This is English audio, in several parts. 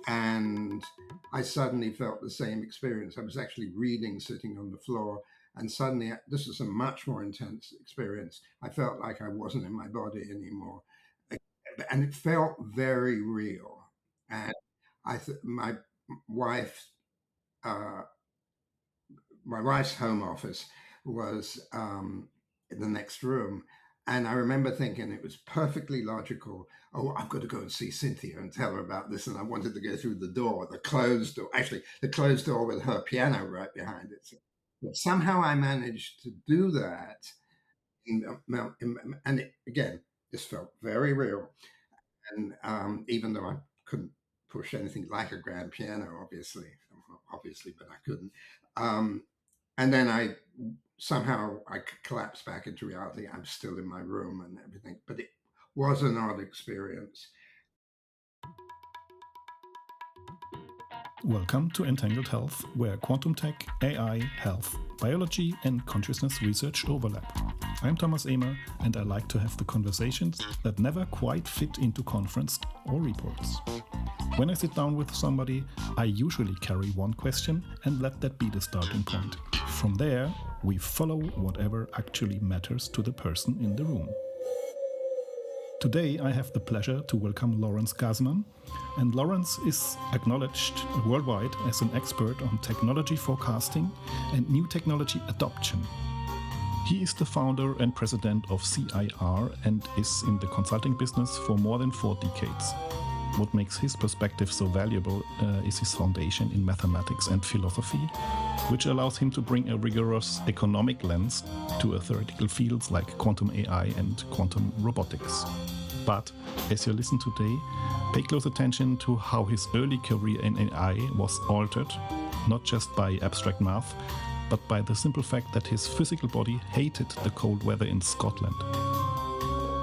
And I suddenly felt the same experience. I was actually reading sitting on the floor, and suddenly, this was a much more intense experience. I felt like I wasn't in my body anymore, and it felt very real. And my wife, uh, my wife's home office was in the next room. And I remember thinking it was perfectly logical. Oh, I've got to go and see Cynthia and tell her about this. And I wanted to go through the door, the closed door, actually, the closed door with her piano right behind it. But somehow I managed to do that. And it, again, this felt very real. And even though I couldn't push anything like a grand piano, obviously, but I couldn't. And then I collapsed back into reality. I'm still in my room and everything, but it was an odd experience. Welcome to Entangled Health, where quantum tech, AI, health, biology, and consciousness research overlap. I'm Thomas Ehmer, and I like to have the conversations that never quite fit into conference or reports. When I sit down with somebody, I usually carry one question and let that be the starting point. From there, we follow whatever actually matters to the person in the room. Today, I have the pleasure to welcome Lawrence Gasman, and Lawrence is acknowledged worldwide as an expert on technology forecasting and new technology adoption. He is the founder and president of CIR and is in the consulting business for more than 4 decades. What makes his perspective so valuable is his foundation in mathematics and philosophy, which allows him to bring a rigorous economic lens to theoretical fields like quantum AI and quantum robotics. But as you listen today, pay close attention to how his early career in AI was altered, not just by abstract math, but by the simple fact that his physical body hated the cold weather in Scotland.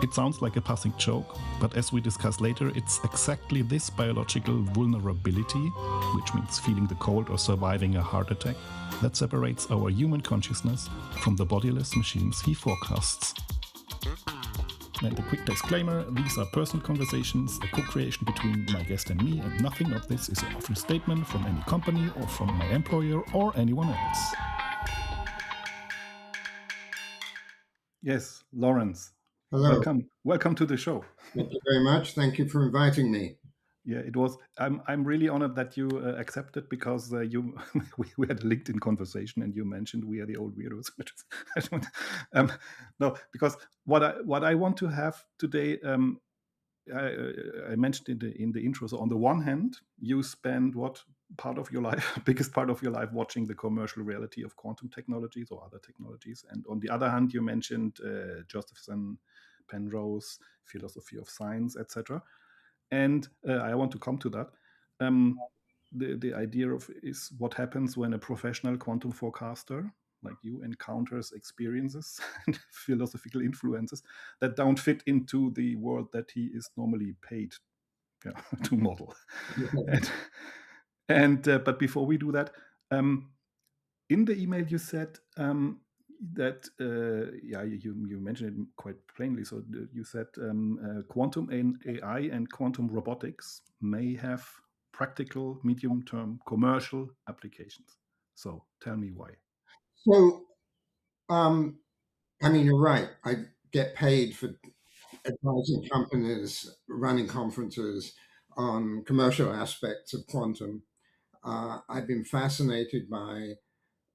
It sounds like a passing joke, but as we discuss later, it's exactly this biological vulnerability, which means feeling the cold or surviving a heart attack, that separates our human consciousness from the bodiless machines he forecasts. And a quick disclaimer, these are personal conversations, a co-creation between my guest and me, and nothing of this is an official statement from any company or from my employer or anyone else. Yes, Lawrence. Hello. Welcome to the show. Thank you very much. Thank you for inviting me. Yeah, it was. I'm really honored that you accepted, because we had a LinkedIn conversation and you mentioned we are the old weirdos. No, because what I want to have today, I mentioned in the intro. So on the one hand, you spend what part of your life, biggest part of your life, watching the commercial reality of quantum technologies or other technologies, and on the other hand, you mentioned Josephson, Penrose, philosophy of science, etc. And I want to come to that. The idea of is what happens when a professional quantum forecaster like you encounters experiences and philosophical influences that don't fit into the world that he is normally paid to model. But before we do that, in the email you said that you mentioned it quite plainly. So you said quantum AI and quantum robotics may have practical, medium-term commercial applications. So tell me why. So, I mean, you're right. I get paid for advising companies, running conferences on commercial aspects of quantum. I've been fascinated by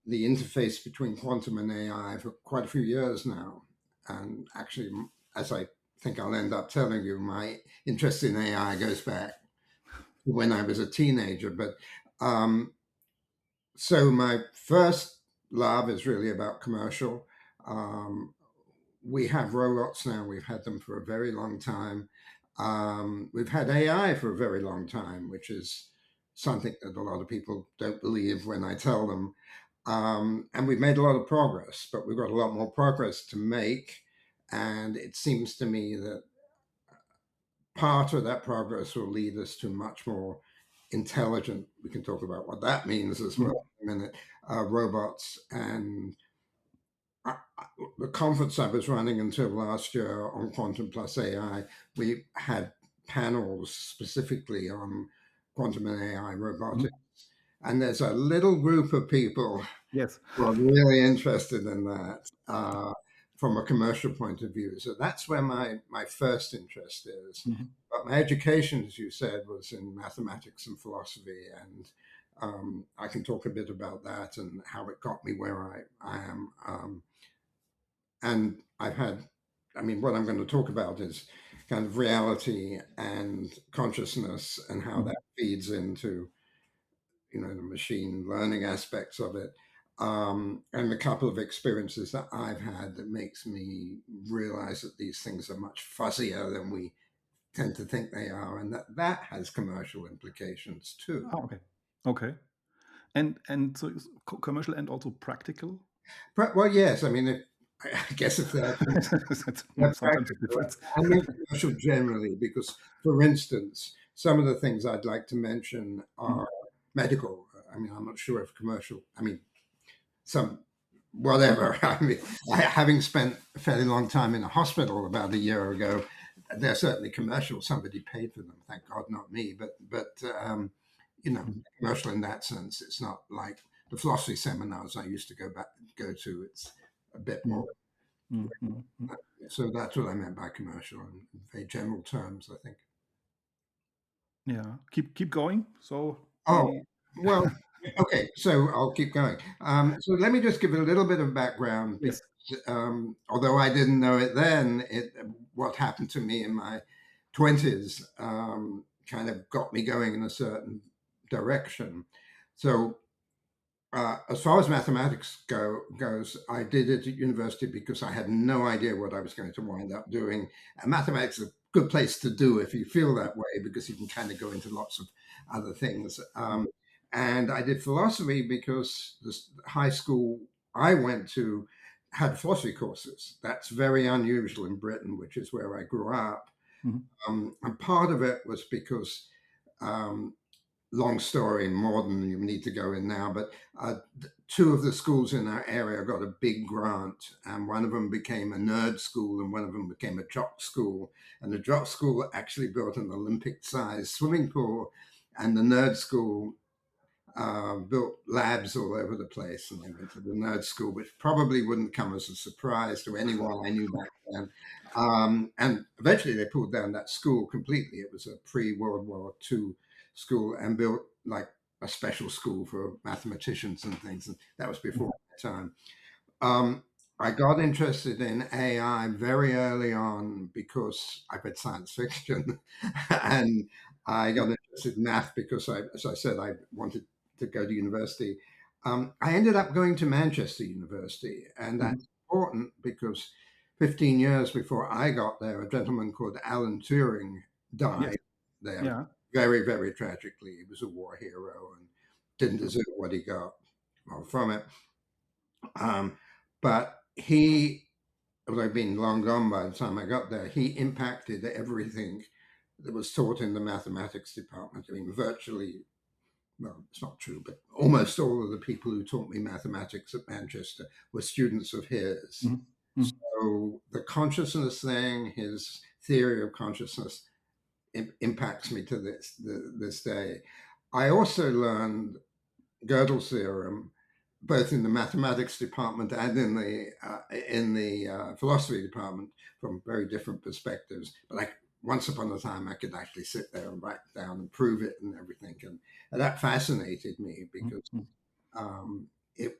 the interface between quantum and AI for quite a few years now. And actually, as I think I'll end up telling you, my interest in AI goes back to when I was a teenager. But so my first love is really about commercial. We have robots now. We've had them for a very long time. We've had AI for a very long time, which is something that a lot of people don't believe when I tell them. And we've made a lot of progress, but we've got a lot more progress to make. And it seems to me that part of that progress will lead us to much more intelligent, we can talk about what that means as well in a minute, robots. And the conference I was running until last year on Quantum plus AI, we had panels specifically on quantum and AI robotics. And there's a little group of people Yes. who are really interested in that from a commercial point of view. So that's where my first interest is. But my education, as you said, was in mathematics and philosophy. And I can talk a bit about that and how it got me where I am. And I've had, I mean, what I'm going to talk about is kind of reality and consciousness and how that feeds into, the machine learning aspects of it. And a couple of experiences that I've had that makes me realize that these things are much fuzzier than we tend to think they are, and that has commercial implications too. Oh, okay. And so it's commercial and also practical. Well, yes. I mean, I guess if they're sometimes a difference. I mean commercial generally, because, for instance, some of the things I'd like to mention are medical. I mean, I'm not sure if commercial. I mean, some whatever. I mean, having spent a fairly long time in a hospital about a year ago, they're certainly commercial. Somebody paid for them, thank God, not me. But commercial in that sense. It's not like the philosophy seminars I used to go to. It's a bit more. So that's what I meant by commercial in very general terms, I think. Yeah, keep going. So well, okay, so I'll keep going. So let me just give a little bit of background. Yes. Because, although I didn't know it then, what happened to me in my 20s kind of got me going in a certain direction. So as far as mathematics goes, I did it at university because I had no idea what I was going to wind up doing. And mathematics is a good place to do if you feel that way, because you can kind of go into lots of other things. And I did philosophy because the high school I went to had philosophy courses. That's very unusual in Britain, which is where I grew up. And part of it was because long story, more than you need to go in now, but two of the schools in our area got a big grant, and one of them became a nerd school and one of them became a jock school. And the jock school actually built an Olympic-sized swimming pool, and the nerd school built labs all over the place. And I went to the nerd school, which probably wouldn't come as a surprise to anyone I knew back then. And eventually they pulled down that school completely. It was a pre-World War II school and built like a special school for mathematicians and things. And that was before my time. I got interested in AI very early on because I read science fiction, and I got interested in math because, as I said, I wanted to go to university. I ended up going to Manchester University, and that's important because 15 years before I got there, a gentleman called Alan Turing died there. Yeah. Very, very tragically. He was a war hero and didn't deserve what he got from it. But he, although he'd been long gone by the time I got there, he impacted everything that was taught in the mathematics department. I mean, virtually, well, it's not true, but almost all of the people who taught me mathematics at Manchester were students of his. So the consciousness thing, his theory of consciousness, impacts me to this day. I also learned Gödel's theorem both in the mathematics department and in the philosophy department from very different perspectives. But once upon a time, I could actually sit there and write down and prove it and everything, and that fascinated me because it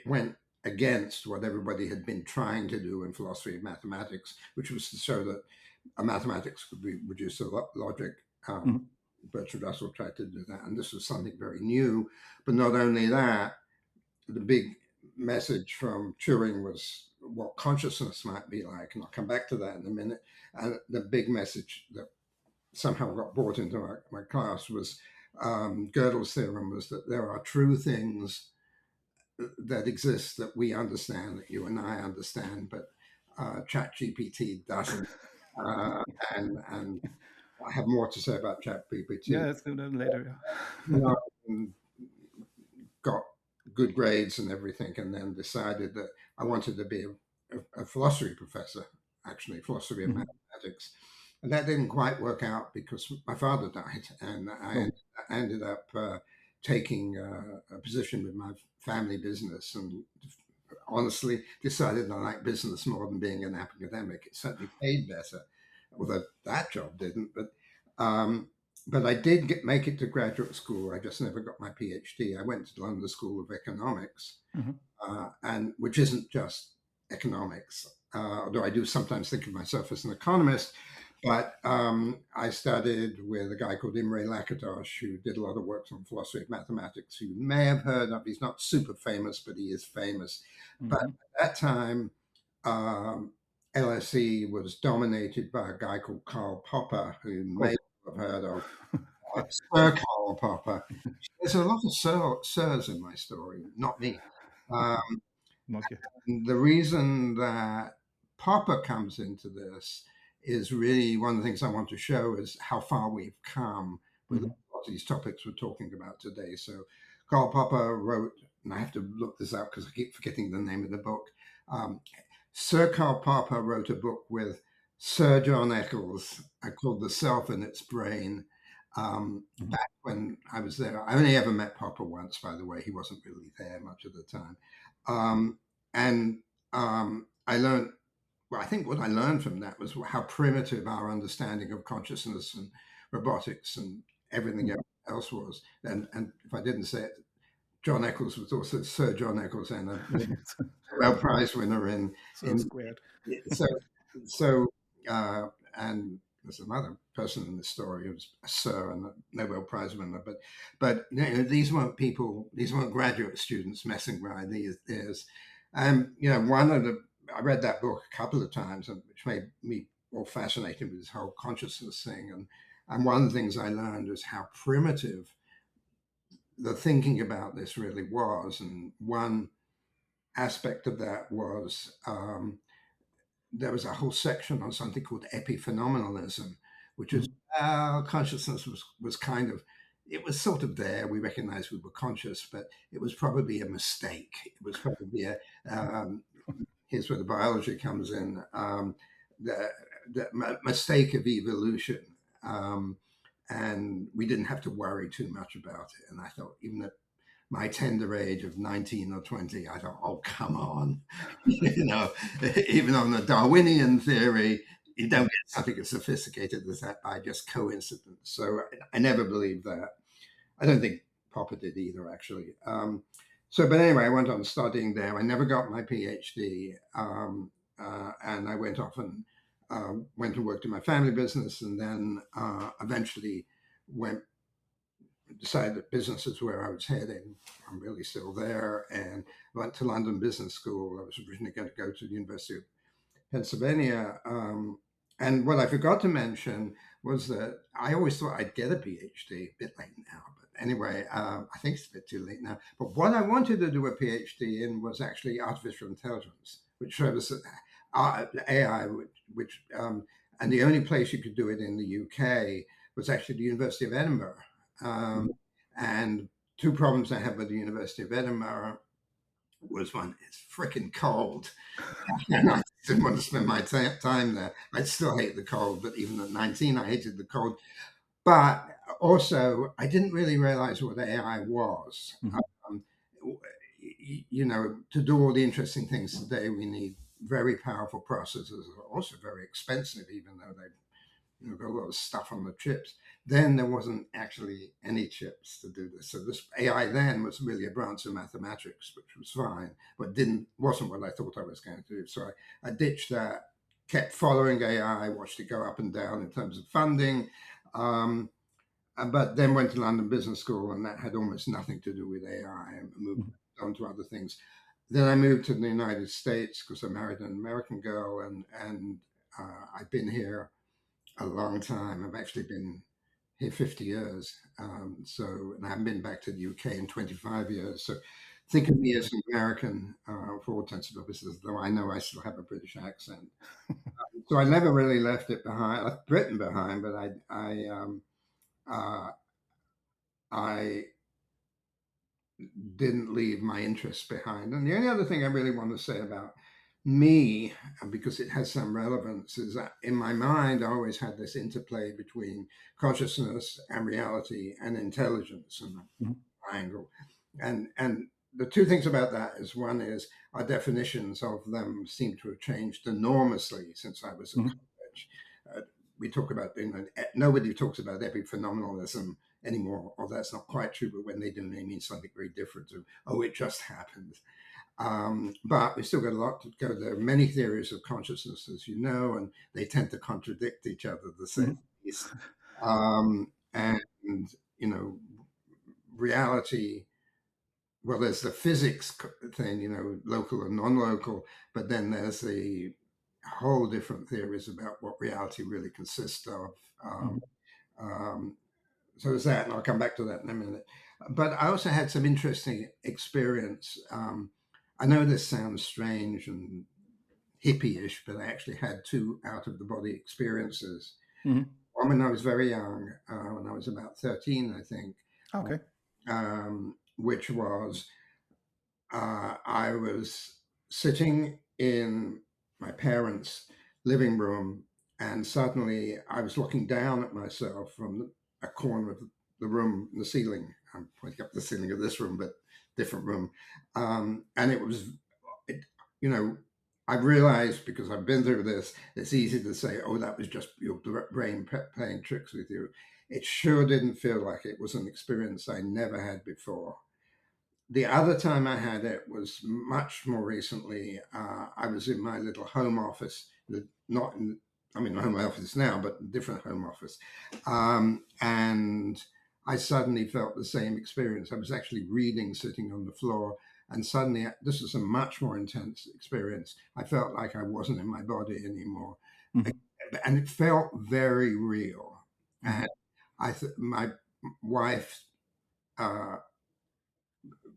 went against what everybody had been trying to do in philosophy of mathematics, which was to show that mathematics could be reduced to logic. Bertrand Russell tried to do that, and this was something very new. But not only that, the big message from Turing was what consciousness might be like, and I'll come back to that in a minute. And the big message that somehow got brought into my class was Gödel's theorem was that there are true things that exist that we understand, that you and I understand, but ChatGPT doesn't. And I have more to say about ChatGPT. Yeah, let's do that later. Got good grades and everything, and then decided that I wanted to be a philosophy professor, actually, philosophy of mathematics. And that didn't quite work out because my father died, and I ended up taking a position with my family business, and honestly decided I like business more than being an academic. It certainly paid better, although that job didn't. Um, but I did make it to graduate school. I just never got my PhD. I went to the London School of Economics, and which isn't just economics, although I do sometimes think of myself as an economist. But I studied with a guy called Imre Lakatos, who did a lot of work on philosophy of mathematics, who you may have heard of. He's not super famous, but he is famous. But at that time, um, LSE was dominated by a guy called Karl Popper, who you may have heard of. Sir Karl Popper. There's a lot of sirs in my story, not me. Not yet. The reason that Popper comes into this is really one of the things I want to show is how far we've come with a lot of these topics we're talking about today. So Karl Popper wrote, and I have to look this up because I keep forgetting the name of the book. Sir Karl Popper wrote a book with Sir John Eccles called The Self and Its Brain. Back when I was there, I only ever met Popper once, by the way. He wasn't really there much of the time. And I learned, well, I think what I learned from that was how primitive our understanding of consciousness and robotics and everything else was. And if I didn't say it, John Eccles was also Sir John Eccles and a Nobel Prize winner in squared. So and there's another person in the story who was a Sir and a Nobel Prize winner, but you know, these weren't people, these weren't graduate students messing around these years. And you know, I read that book a couple of times, and which made me more fascinated with this whole consciousness thing. And one of the things I learned is how primitive the thinking about this really was. And one aspect of that was there was a whole section on something called epiphenomenalism, which is consciousness was kind of, it was sort of there. We recognized we were conscious, but it was probably a mistake. It was probably here's where the biology comes in, the mistake of evolution. And we didn't have to worry too much about it. And I thought, even at my tender age of 19 or 20, I thought, oh, come on. You know, even on the Darwinian theory, you don't get something as sophisticated as that by just coincidence. So I never believed that. I don't think Popper did either, actually. But anyway, I went on studying there. I never got my PhD. And I went off and went and worked in my family business, and then eventually decided that business is where I was heading. I'm really still there, and went to London Business School. I was originally going to go to the University of Pennsylvania. And what I forgot to mention was that I always thought I'd get a PhD, a bit late now, but anyway, I think it's a bit too late now. But what I wanted to do a PhD in was actually artificial intelligence, which was AI, which and the only place you could do it in the UK was actually the University of Edinburgh. And two problems I had with the University of Edinburgh was one, it's freaking cold. And I didn't want to spend my time there. I still hate the cold, but even at 19, I hated the cold. But also, I didn't really realize what AI was. You know, to do all the interesting things today, we need very powerful processors, also very expensive, even though they've got a lot of stuff on the chips. Then there wasn't actually any chips to do this. So this AI then was really a branch of mathematics, which was fine, but wasn't what I thought I was going to do. So I ditched that, kept following AI, watched it go up and down in terms of funding, but then went to London Business School, and that had almost nothing to do with AI, and moved on to other things. Then I moved to the United States because I married an American girl, and I've been here a long time. I've actually been here 50 years. And I haven't been back to the UK in 25 years. So think of me as an American for all intents and purposes, though I know I still have a British accent. So I never really left it behind. I left Britain behind, but I didn't leave my interests behind. And the only other thing I really want to say about me, and because it has some relevance, is that in my mind, I always had this interplay between consciousness and reality and intelligence and Mhm. triangle. And the two things about that is one is our definitions of them seem to have changed enormously since I was at Mhm. college. We talk about, nobody talks about epiphenomenalism anymore, or that's not quite true, but when they do, they mean something very different to, oh, it just happened. But we've still got a lot to go. There are many theories of consciousness, as you know, and they tend to contradict each other, to say Mhm. the least. And, reality, well, there's the physics thing, local and non-local, but then there's the whole different theories about what reality really consists of. Mhm. Um, so there's that, and I'll come back to that in a minute. But I also had some interesting experience. I know this sounds strange and hippie-ish, but I actually had two out-of-the-body experiences. Mhm. One when I was very young, when I was about 13, I think, Okay. which was I was sitting in my parents' living room, and suddenly I was looking down at myself from a corner of the room, the ceiling. I'm pointing up the ceiling of this room, but different room. And it was, it, you know, I realized because I've been through this, it's easy to say, oh, that was just your brain playing tricks with you. It sure didn't feel like it was an experience I never had before. The other time I had it was much more recently. I was in my little home office, not in, I'm in a home office now, but a different home office. And I suddenly felt the same experience. I was actually reading sitting on the floor, and suddenly, this was a much more intense experience. I felt like I wasn't in my body anymore. Mhm. And it felt very real. Mhm. And my wife, uh,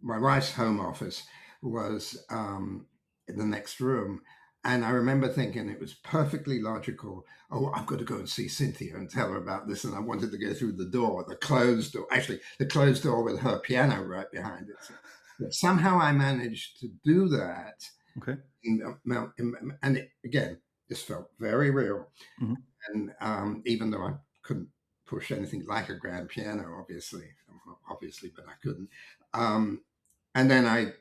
my wife's home office was in the next room. And I remember thinking it was perfectly logical. Oh, I've got to go and see Cynthia and tell her about this. And I wanted to go through the door, the closed door, actually, the closed door with her piano right behind it. So, but somehow I managed to do that. Okay. And it, again, this felt very real. Mhm. And even though I couldn't push anything like a grand piano, obviously, but I couldn't. Um, and then I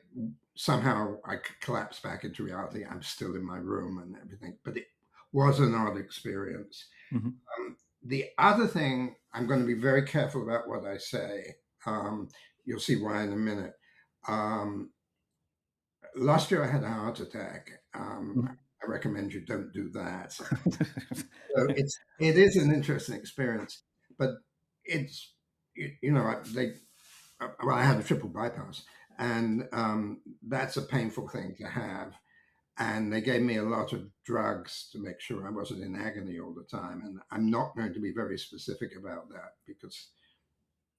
collapsed back into reality. I'm still in my room and everything, but it was an odd experience. Mhm. The other thing, I'm going to be very careful about what I say. Um, you'll see why in a minute. Um, Last year I had a heart attack. Mhm. I recommend you don't do that. So it is an interesting experience, but it's well, I had a triple bypass, and that's a painful thing to have. And they gave me a lot of drugs to make sure I wasn't in agony all the time. And I'm not going to be very specific about that because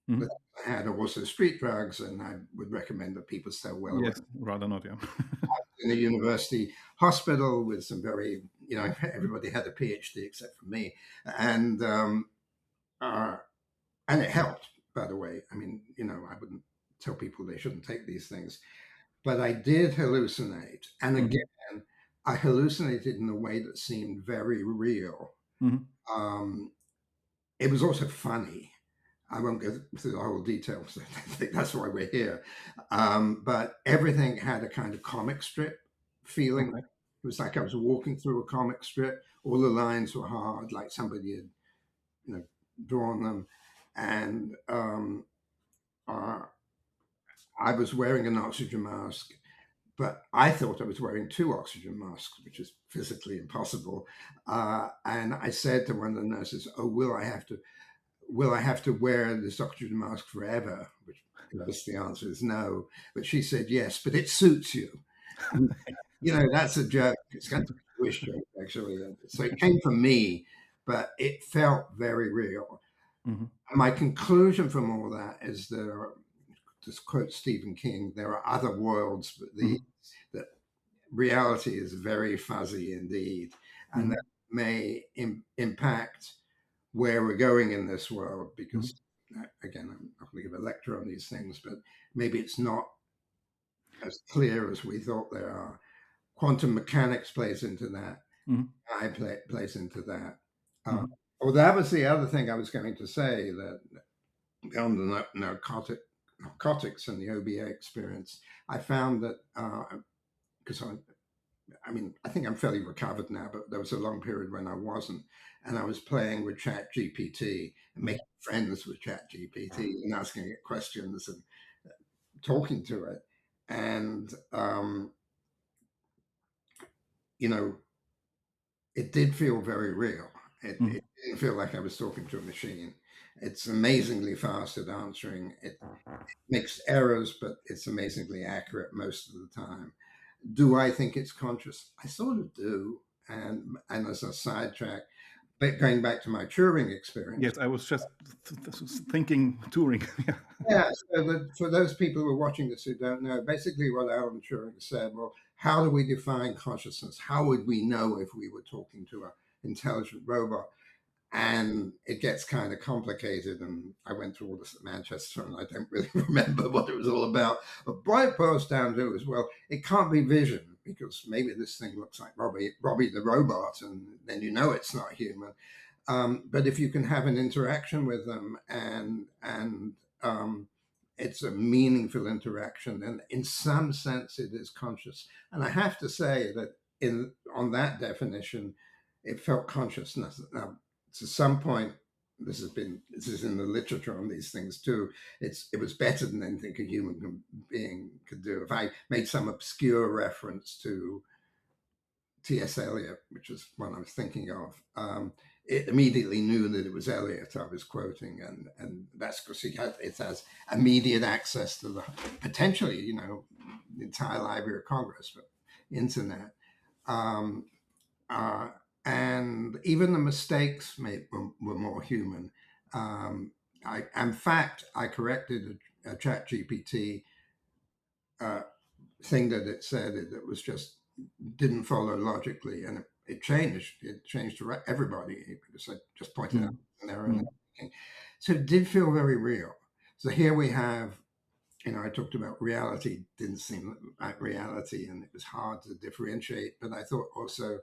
the Mhm. I had also street drugs, and I would recommend that people stay well away. Yes, rather not, yeah. In a university hospital with some very, everybody had a PhD except for me, and uh, and it helped. By the way, I mean, I wouldn't tell people they shouldn't take these things, but I did hallucinate, and Mhm. again, I hallucinated in a way that seemed very real. Mhm. Um, it was also funny. I won't go through the whole details. I think that's why we're here. But everything had a kind of comic strip feeling. Okay. It was like I was walking through a comic strip. All the lines were hard, like somebody had, you know, drawn them. And uh, I was wearing an oxygen mask, but I thought I was wearing two oxygen masks, which is physically impossible. And I said to one of the nurses, "Oh, will I have to wear this oxygen mask forever?" Which, the answer is no. But she said, "Yes, but it suits you." And, that's a joke. It's kind of a Jewish joke, actually. So it came from me, but it felt very real. Mhm. And my conclusion from all that is to quote Stephen King, there are other worlds, but Mhm. that reality is very fuzzy indeed, and that Mhm. may impact where we're going in this world Mhm. because again, I'm not going to give a lecture on these things, but maybe it's not as clear as we thought they are. quantum mechanics plays into that. Mhm. Plays into that. Mhm. Well, that was the other thing I was going to say, that on the narcotics and the OBA experience, I found that because I mean, I think I'm fairly recovered now, but there was a long period when I wasn't, and I was playing with ChatGPT and Mhm. making friends with ChatGPT and asking it questions and talking to it, and you know, it did feel very real. Mhm. It didn't feel like I was talking to a machine. It's amazingly fast at answering. It makes errors, but it's amazingly accurate most of the time. Do I think it's conscious? I sort of do. And as a sidetrack, but going back to my Turing experience, Yes, I was just thinking Turing. Yeah. yeah. So that for those people who are watching this who don't know, basically what Alan Turing said, well, how do we define consciousness? How would we know if we were talking to an intelligent robot? And it gets kind of complicated. And I went through all this at Manchester, and I don't really remember what it was all about. But what it boils down to is, well, it can't be vision, because maybe this thing looks like Robbie the robot, and then you know it's not human. But if you can have an interaction with them, and it's a meaningful interaction, then in some sense it is conscious. And I have to say that in on that definition, it felt consciousness. Now, to some point, this is in the literature on these things too. It was better than anything a human being could do. If I made some obscure reference to T.S. Eliot, which is one I was thinking of, it immediately knew that it was Eliot I was quoting, and that's because it has immediate access to the potentially, the entire Library of Congress, but internet, um, uh, and even the mistakes were more human. In fact, I corrected a Chat GPT thing that it said that was just didn't follow logically, and it changed. It changed to everybody because I just pointed out Mhm. an error. Mhm. So it did feel very real. So here we have, I talked about reality didn't seem like reality, and it was hard to differentiate. But I thought also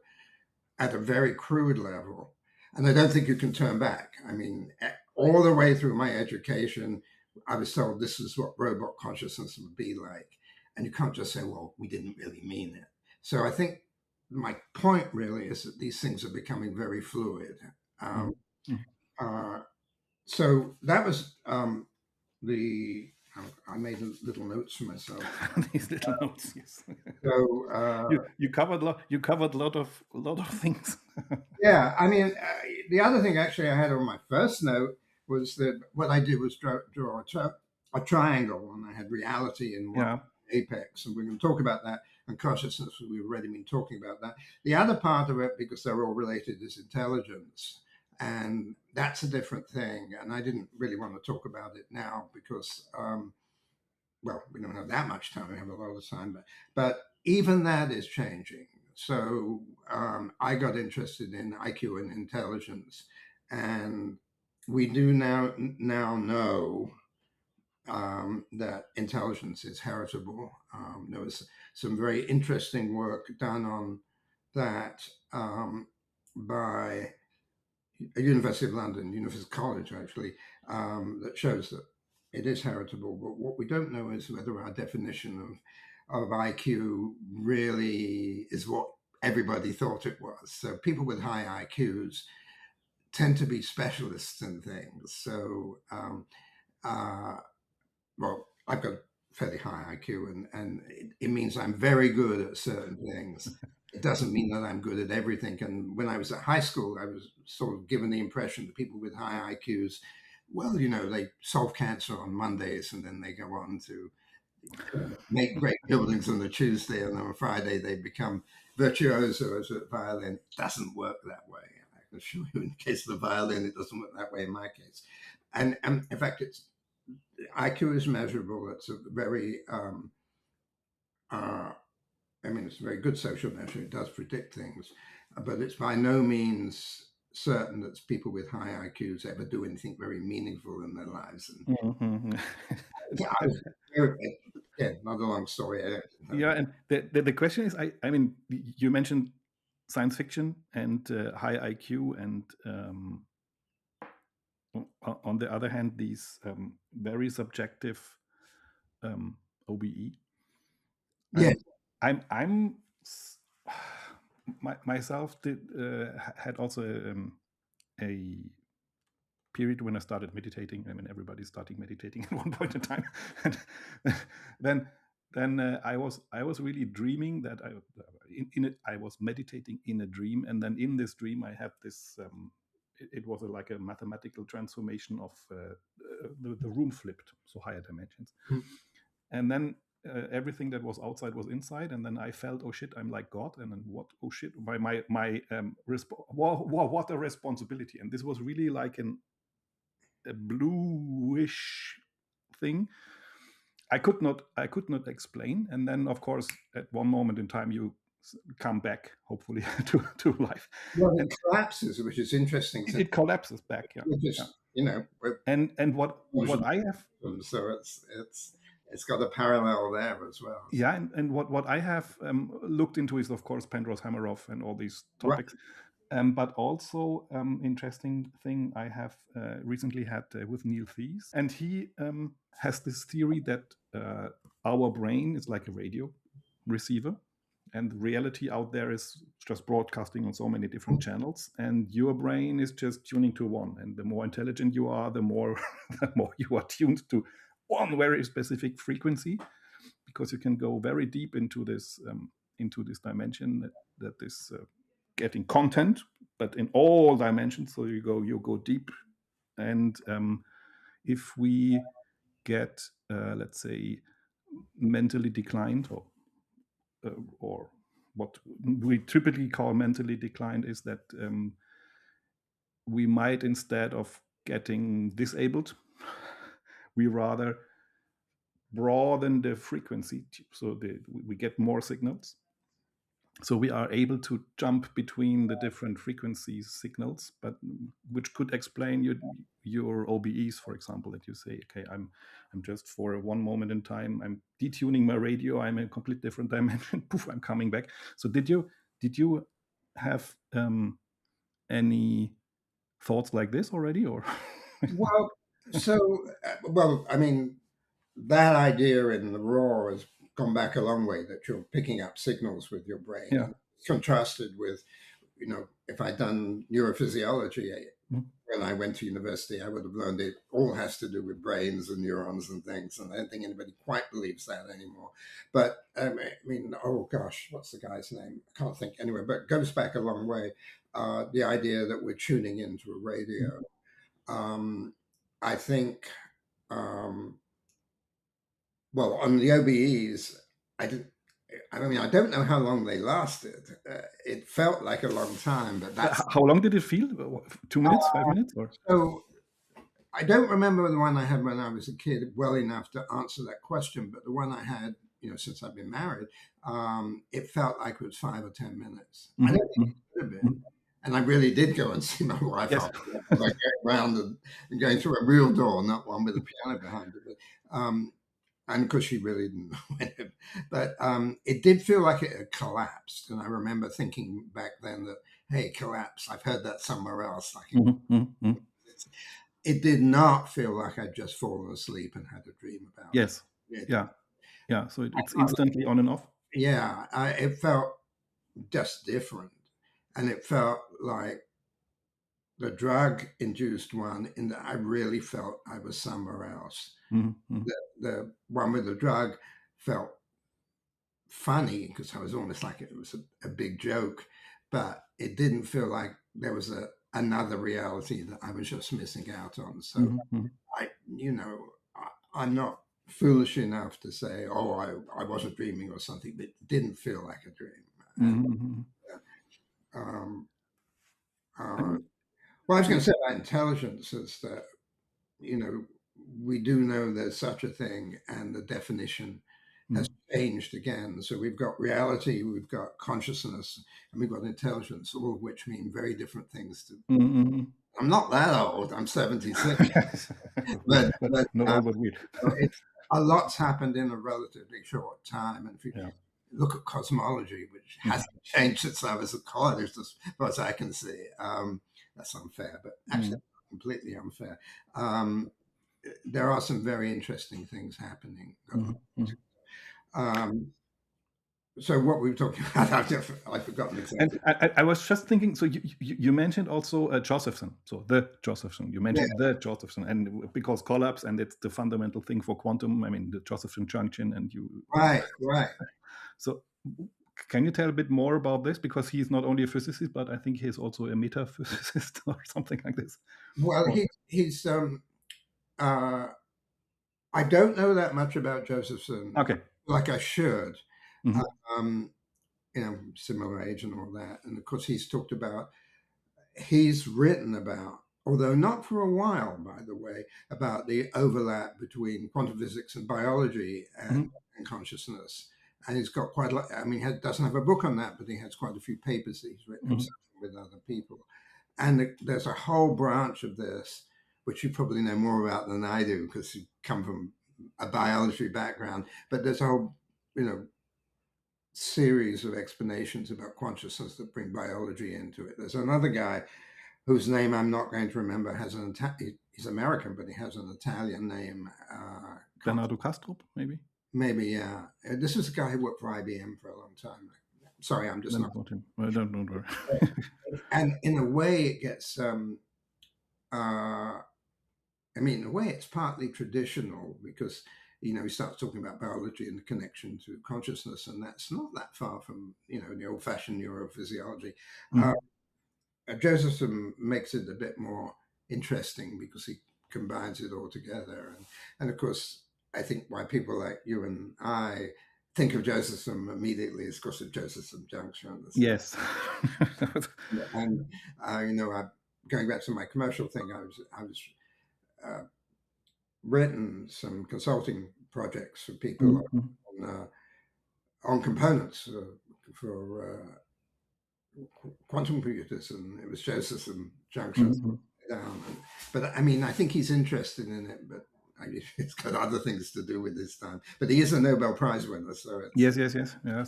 at a very crude level, and I don't think you can turn back. I mean, all the way through my education, I was told this is what robot consciousness would be like. And you can't just say, well, we didn't really mean it. So I think my point really is that these things are becoming very fluid. Um, Mhm. uh, so that was the, I made little notes for myself. These little notes, yes. So, You covered a lot of things. yeah, I mean, the other thing actually I had on my first note was that what I did was draw a triangle, and I had reality in one Yeah. apex, and we're going to talk about that, and consciousness. We've already been talking about that. The other part of it, because they're all related, is intelligence, and that's a different thing. And I didn't really want to talk about it now because, well, we don't have that much time. We have a lot of time, but even that is changing. So I got interested in IQ and intelligence, and we do now know that intelligence is heritable. There was some very interesting work done on that by University of London, University College, actually, that shows that it is heritable. But what we don't know is whether our definition of IQ really is what everybody thought it was. So people with high IQs tend to be specialists in things. So, uh, well, I've got a fairly high IQ, and it means I'm very good at certain things. It doesn't mean that I'm good at everything. And when I was at high school, I was sort of given the impression that people with high IQs, well, they solve cancer on Mondays, and then they go on to make great buildings on the Tuesday, and on a Friday they become virtuosos at violin. It doesn't work that way. I can assure you, in the case of the violin, it doesn't work that way in my case. And in fact, IQ is measurable. It's a very, uh, it's a very good social measure. It does predict things, but it's by no means certain that people with high IQs ever do anything very meaningful in their lives. And Mhm. yeah, Yeah, not a long story. Yeah, and the question is, I mean, you mentioned science fiction and high IQ, and on the other hand, these very subjective OBE. Yeah. I'm myself had also a period when I started meditating. I mean, everybody's starting meditating at one point in time, and then I was really dreaming that I was meditating in a dream, and then in this dream I had this. It was like a mathematical transformation of the room flipped, so higher dimensions, and then everything that was outside was inside, and then I felt, oh shit, I'm like God, and then what? Oh shit, my what a responsibility! And this was really like a bluish thing. I could not explain, and then of course at one moment in time you come back, hopefully, to life. Well, it collapses, which is interesting. It collapses back, yeah. Just, you know, and what I have, so it's got a parallel there as well. Yeah, and what I have looked into is, of course, Penrose, Hameroff, and all these topics. Right. But also, interesting thing I have recently had with Neil Thies, and he has this theory that our brain is like a radio receiver, and reality out there is just broadcasting on so many different channels, and your brain is just tuning to one. And the more intelligent you are, the more you are tuned to one very specific frequency, because you can go very deep into this dimension that is getting content, but in all dimensions. So you go deep, and if we get let's say mentally declined, or what we typically call mentally declined, is that we might, instead of getting disabled, we rather broaden the frequency, so we get more signals. So we are able to jump between the different frequencies signals, but which could explain your OBEs, for example, that you say, okay, I'm just for one moment in time, I'm detuning my radio, I'm in a complete different dimension, poof, I'm coming back. So did you have any thoughts like this already, or? Well, I mean, that idea in the raw has gone back a long way, that you're picking up signals with your brain. Yeah. Contrasted with, you know, if I'd done neurophysiology when I went to university, I would have learned it all has to do with brains and neurons and things. And I don't think anybody quite believes that anymore. But I mean, oh gosh, what's the guy's name? I can't think anyway, but it goes back a long way. The idea that we're tuning into a radio. I think, well, on the OBEs, I don't know how long they lasted. It felt like a long time, but that's... How long did it feel? 2 minutes, 5 minutes? Or? So I don't remember the one I had when I was a kid well enough to answer that question, but the one I had, you know, since I've been married, it felt like it was 5 or 10 minutes. I don't think it could have been. And I really did go and see my wife. Yes. I was around and going through a real door, not one with a piano behind it. But, and because she really didn't know it. But it did feel like it had collapsed. And I remember thinking back then that, hey, collapse, I've heard that somewhere else. Like it did not feel like I'd just fallen asleep and had a dream about it. Yes. Yeah. So it's instantly on and off. Yeah. It felt just different. And it felt like the drug-induced one, in that I really felt I was somewhere else. The one with the drug felt funny because I was almost like it was a big joke, but it didn't feel like there was another reality that I was just missing out on. So I'm not foolish enough to say, oh, I wasn't dreaming or something, but it didn't feel like a dream. Well, I was going to say about intelligence is that, you know, we do know there's such a thing, and the definition has changed again. So we've got reality, we've got consciousness, and we've got intelligence, all of which mean very different things. I'm not that old. I'm 76. but no, but weird. a lot's happened in a relatively short time. And if you look at cosmology, which hasn't changed since I was at college, as far as I can see, that's unfair, but actually completely unfair. There are some very interesting things happening. So what we were talking about, I've forgotten exactly. And I was just thinking, so you mentioned also Josephson, so the Josephson. You mentioned the Josephson, and because collapse, and it's the fundamental thing for quantum. I mean, the Josephson junction, and you. Right. So can you tell a bit more about this? Because he's not only a physicist, but I think he's also a metaphysicist or something like this. Well, he's. I don't know that much about Josephson. Okay. Like I should. Similar age and all that. And of course, he's written about, although not for a while, by the way, about the overlap between quantum physics and biology and consciousness. And he's got quite a lot, he doesn't have a book on that, but he has quite a few papers that he's written with other people. And there's a whole branch of this, which you probably know more about than I do, because you come from a biology background, but there's a whole, series of explanations about consciousness that bring biology into it. There's another guy whose name I'm not going to remember, he's American, but he has an Italian name. Bernardo Kastrup, maybe? Maybe, yeah. This is a guy who worked for IBM for a long time. Sorry, I'm just not him. I don't know. And in a way, it gets, in a way, it's partly traditional, because he starts talking about biology and the connection to consciousness, and that's not that far from, the old-fashioned neurophysiology. Josephson makes it a bit more interesting because he combines it all together. And of course, I think why people like you and I think of Josephson immediately is because of Josephson junction. Yes. And, going back to my commercial thing, I was written some consulting projects for people on components for quantum computers, and it was Josephson junction down. But I think he's interested in it, but it's got other things to do with this time. But he is a Nobel Prize winner, so it's... Yes.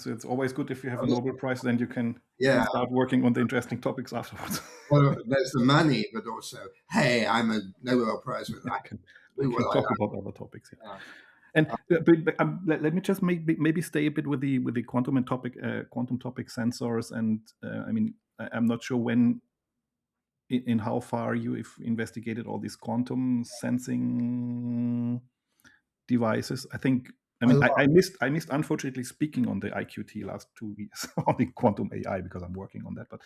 So it's always good if you have a Nobel Prize, then you can start working on the interesting topics afterwards. Well, there's the money, but also, hey, I'm a Nobel Prize winner. We can talk about other topics. And let me just maybe stay a bit with the quantum topic sensors. And I'm not sure in how far you've investigated all these quantum sensing devices. I think I missed unfortunately speaking on the IQT last 2 years on the quantum AI, because I'm working on that, but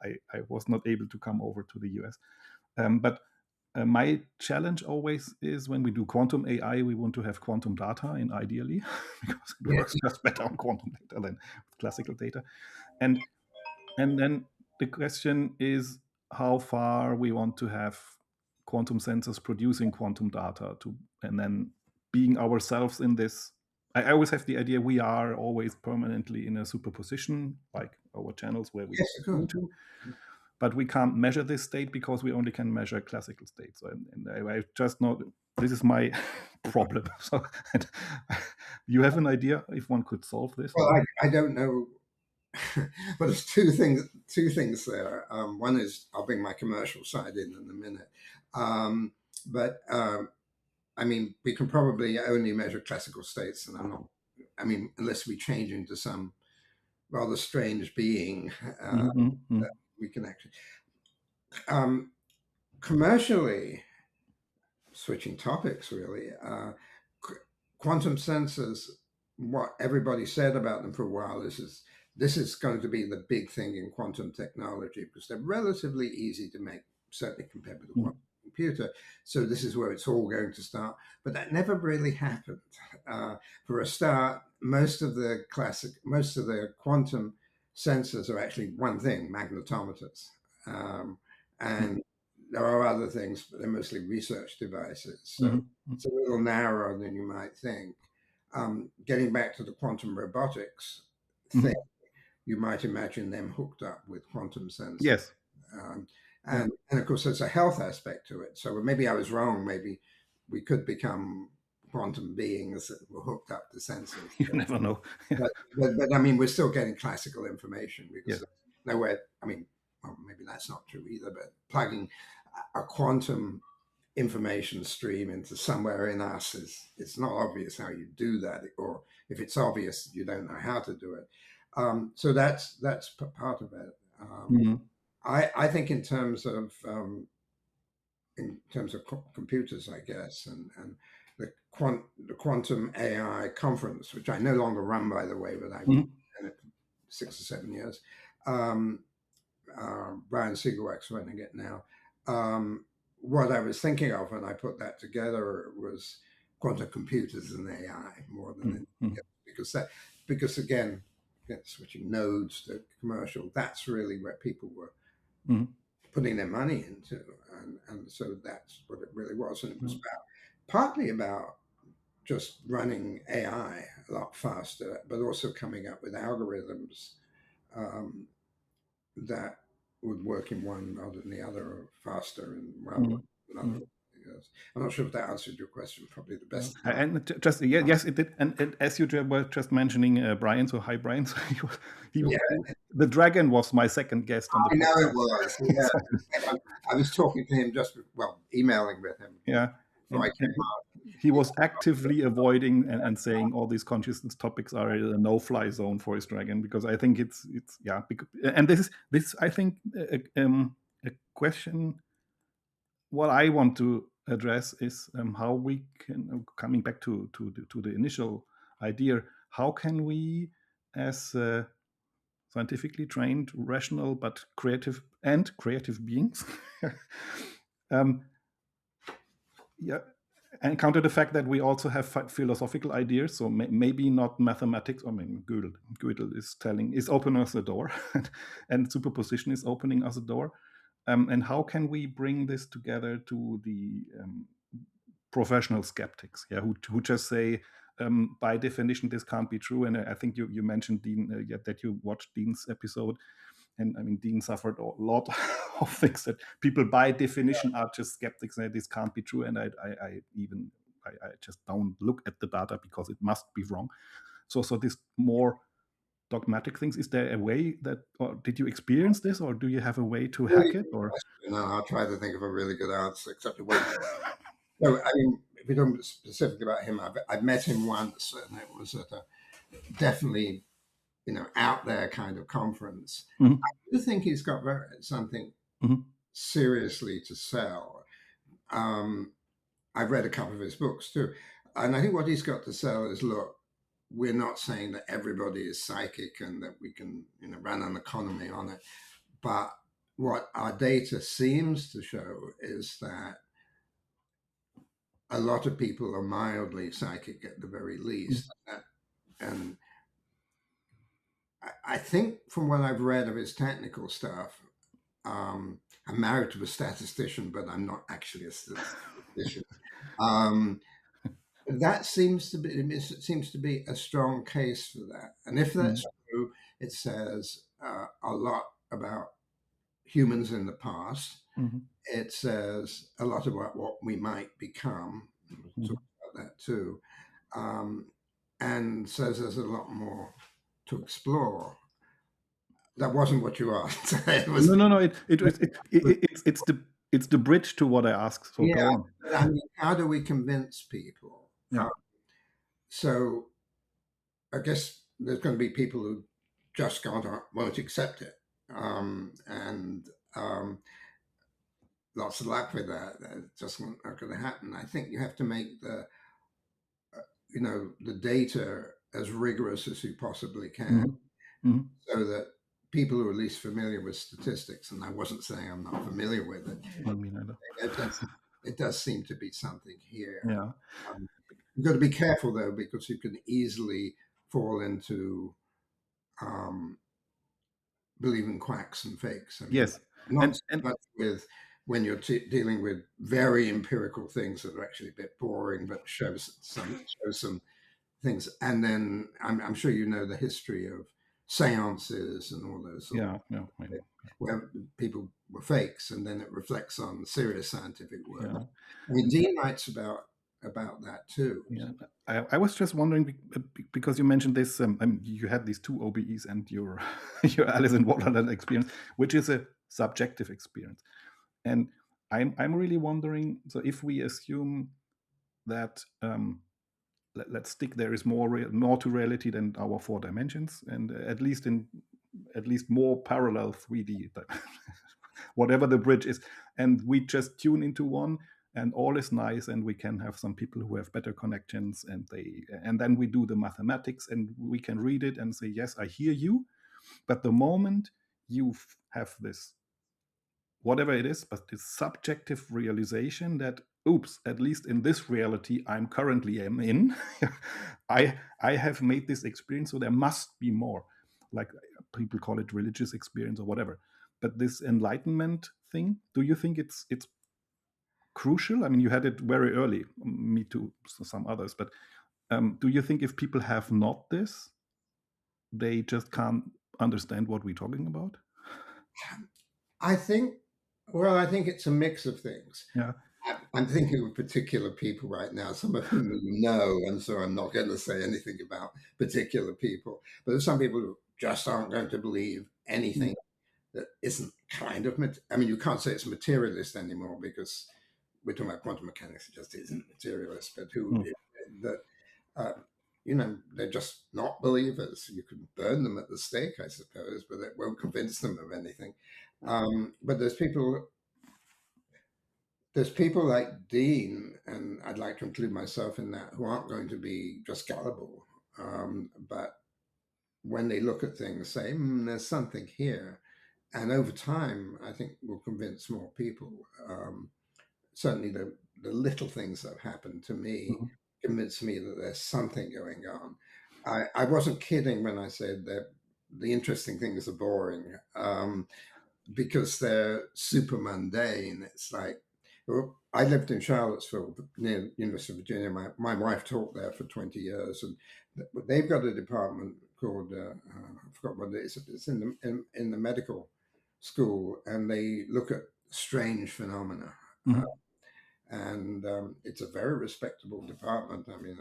I was not able to come over to the US. But my challenge always is, when we do quantum AI, we want to have quantum data, and ideally, because it works just better on quantum data than classical data. And then the question is how far we want to have quantum sensors producing quantum data and then being ourselves in this. I always have the idea we are always permanently in a superposition, like our channels where we go to. But we can't measure this state because we only can measure classical states. And I just know this is my problem. So you have an idea if one could solve this? Well, I don't know. But there's two things there. One is, I'll bring my commercial side in a minute. We can probably only measure classical states, and unless we change into some rather strange being, that we can actually. Commercially, switching topics really, quantum sensors, what everybody said about them for a while is this is going to be the big thing in quantum technology, because they're relatively easy to make, certainly compared with a quantum computer. So this is where it's all going to start. But that never really happened. For a start, most of the quantum sensors are actually one thing: magnetometers. And there are other things, but they're mostly research devices. So it's a little narrower than you might think. Getting back to the quantum robotics thing, you might imagine them hooked up with quantum sensors. Yes. And of course, there's a health aspect to it. So maybe I was wrong. Maybe we could become quantum beings that were hooked up to sensors. You never know. But I mean, we're still getting classical information because Yes. nowhere. I mean, well, maybe that's not true either. But plugging a quantum information stream into somewhere in us it's not obvious how you do that, or if it's obvious, you don't know how to do it. So that's part of it. I think in terms of computers, I guess, and the quantum AI conference, which I no longer run, by the way, but I've been in it for 6 or 7 years. Brian Siegelwach's running it now. What I was thinking of when I put that together was quantum computers and AI more than anything else, because again, switching nodes to commercial, that's really where people were putting their money into, and so that's what it really was, and it was partly about just running AI a lot faster, but also coming up with algorithms that would work in one rather than the other, or faster and rather than other. I'm not sure if that answered your question. Probably the best. And just yes, it did. And as you were just mentioning Brian, so hi Brian. So the dragon was my second guest on the podcast. I know it was. Yeah. I was talking to him emailing with him. Yeah. He was actively avoiding and saying all these consciousness topics are a no-fly zone for his dragon, because I think it's and this I think a question. What I want to address is how we can, coming back to the initial idea, how can we, as scientifically trained, rational but creative beings, encounter the fact that we also have philosophical ideas, so maybe not mathematics. I mean, Gödel is opening us a door, and superposition is opening us a door. And how can we bring this together to the professional skeptics, who just say, by definition, this can't be true? And I think you mentioned, Dean, that you watched Dean's episode. And I mean, Dean suffered a lot of things that people by definition are just skeptics, and this can't be true. And I just don't look at the data because it must be wrong. So this more dogmatic things, is there a way that, or did you experience this, or do you have a way to hack it? Or no, I'll try to think of a really good answer, except it won't. No, I mean, if we don't specifically about him, I've met him once, and it was at a definitely out there kind of conference. I do think he's got something seriously to sell. I've read a couple of his books too, and I think what he's got to sell is, look, we're not saying that everybody is psychic and that we can, run an economy on it. But what our data seems to show is that a lot of people are mildly psychic at the very least. And I think from what I've read of his technical stuff, I'm married to a statistician, but I'm not actually a statistician. That seems to be a strong case for that. And if that's true, it says a lot about humans in the past. It says a lot about what we might become. We'll talk about that too. And says there's a lot more to explore. That wasn't what you asked. No. It's the bridge to what I asked. So go on. I mean, how do we convince people? So I guess there's going to be people who just won't accept it, and lots of luck with that. It's just not going to happen. I think you have to make the data as rigorous as you possibly can, so that people who are least familiar with statistics, and I wasn't saying I'm not familiar with it. I mean, I don't. It does seem to be something here. Yeah. You've got to be careful though, because you can easily fall into believing quacks and fakes. I mean, yes. Not much with when you're dealing with very empirical things that are actually a bit boring, but show some things. And then I'm sure you know the history of seances and all those. Where people were fakes, and then it reflects on serious scientific work. I mean, Dean writes about about that too. Yeah, I was just wondering because you mentioned this. I mean, you had these two OBEs and your your Alice in Wonderland experience, which is a subjective experience, and I'm really wondering. So if we assume that let's stick there is more to reality than our 4 dimensions, and at least more parallel 3D, whatever the bridge is, and we just tune into one, and all is nice, and we can have some people who have better connections, and then we do the mathematics, and we can read it and say, yes, I hear you. But the moment you have this, whatever it is, but this subjective realization that, oops, at least in this reality I'm currently am in, I have made this experience, so there must be more. Like people call it religious experience or whatever. But this enlightenment thing, do you think it's crucial? I mean, you had it very early, me too, some others, but do you think if people have not this, they just can't understand what we're talking about? I think it's a mix of things. Yeah. I'm thinking of particular people right now, some of whom you know, and so I'm not going to say anything about particular people. But there's some people who just aren't going to believe anything that isn't kind of, I mean, you can't say it's materialist anymore because we're talking about quantum mechanics, it just isn't materialist, but they're just not believers. You can burn them at the stake, I suppose, but it won't convince them of anything. But there's people like Dean, and I'd like to include myself in that, who aren't going to be just gullible, but when they look at things, say, there's something here. And over time, I think we'll convince more people. Certainly the little things that have happened to me convince me that there's something going on. I wasn't kidding when I said that the interesting things are boring, because they're super mundane. It's like, I lived in Charlottesville near University of Virginia. My wife taught there for 20 years, and they've got a department called I forgot what it is. It's in the medical school, and they look at strange phenomena. And it's a very respectable department. I mean,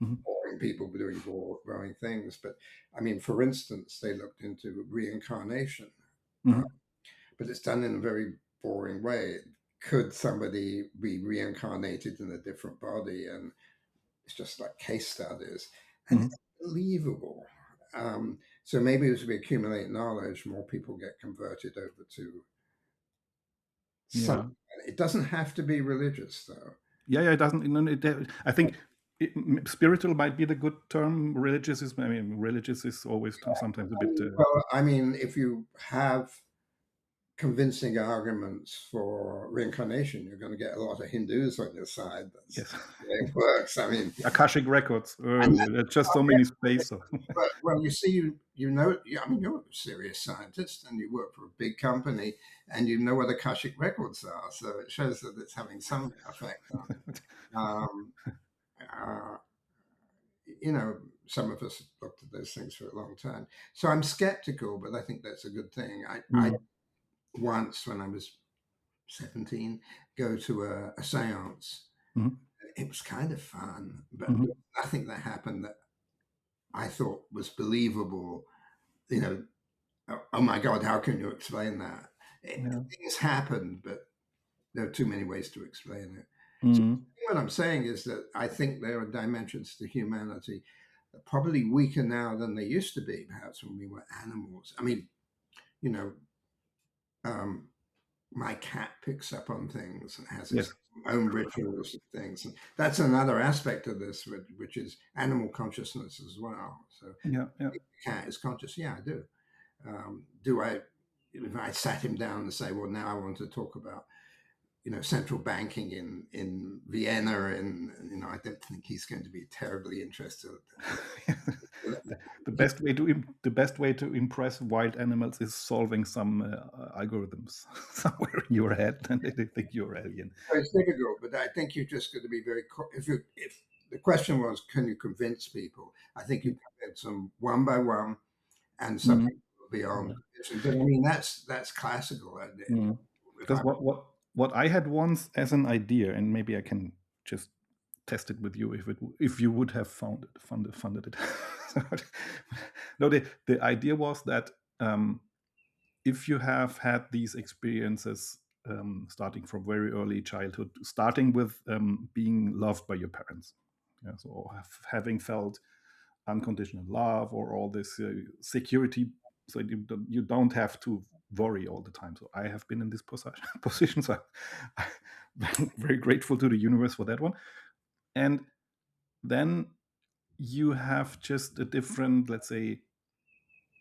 boring people doing boring things, but I mean, for instance, they looked into reincarnation, but it's done in a very boring way. Could somebody be reincarnated in a different body? And it's just like case studies, and it's unbelievable. So maybe as we accumulate knowledge, more people get converted over to something. It doesn't have to be religious, though. Yeah, it doesn't. I think spiritual might be the good term. Religious is always sometimes a bit. Well, I mean, if you have convincing arguments for reincarnation, you're going to get a lot of Hindus on your side. That's the way it works. I mean, Akashic records. There's just so many space. But, well, you see, I mean, you're a serious scientist and you work for a big company and you know what Akashic records are. So it shows that it's having some effect on some of us have looked at those things for a long time. So I'm skeptical, but I think that's a good thing. I once, when I was 17, go to a seance. It was kind of fun, but there was nothing that happened that I thought was believable. Oh my God, how can you explain that? Things happened, but there are too many ways to explain it. So what I'm saying is that I think there are dimensions to humanity that are probably weaker now than they used to be, perhaps when we were animals. I mean, my cat picks up on things and has its own rituals and things. And that's another aspect of this, which is animal consciousness as well. So the cat is conscious. Yeah, I do. If I sat him down and say, well, now I want to talk about, central banking in Vienna, and I don't think he's going to be terribly interested. The best way to impress wild animals is solving some algorithms somewhere in your head, and they think you're alien. So it's difficult, but I think you're just going to be very. If the question was, can you convince people? I think you convince them one by one, and some people beyond. But I mean, that's classical. Because what I had once as an idea, and maybe I can just test it with you if you would have funded it. No, the idea was that if you have had these experiences starting from very early childhood, starting with being loved by your parents, so having felt unconditional love or all this security, so you don't have to worry all the time. So I have been in this position, so I'm very grateful to the universe for that one. And then you have just a different, let's say,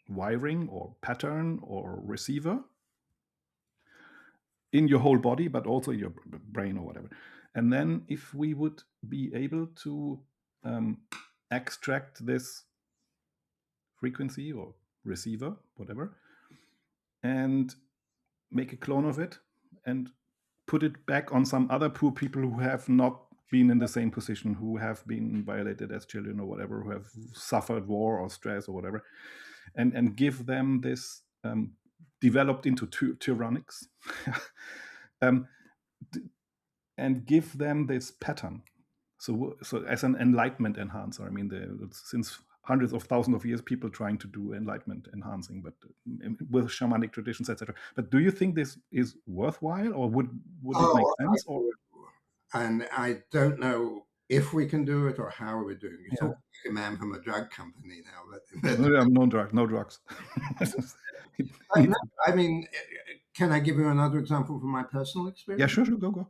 wiring or pattern or receiver in your whole body, but also in your brain or whatever. And then if we would be able to extract this frequency or receiver, whatever, and make a clone of it and put it back on some other poor people who have not been in the same position, who have been violated as children or whatever, who have suffered war or stress or whatever, and give them this developed into tyrannics and give them this pattern. So as an enlightenment enhancer, I mean, since hundreds of thousands of years, people trying to do enlightenment enhancing, but with shamanic traditions, etc. But do you think this is worthwhile, or would it make sense? And I don't know if we can do it or how we're doing it. You're talking like a man from a drug company now. But no drugs. no, I mean, can I give you another example from my personal experience? Yeah, sure, go.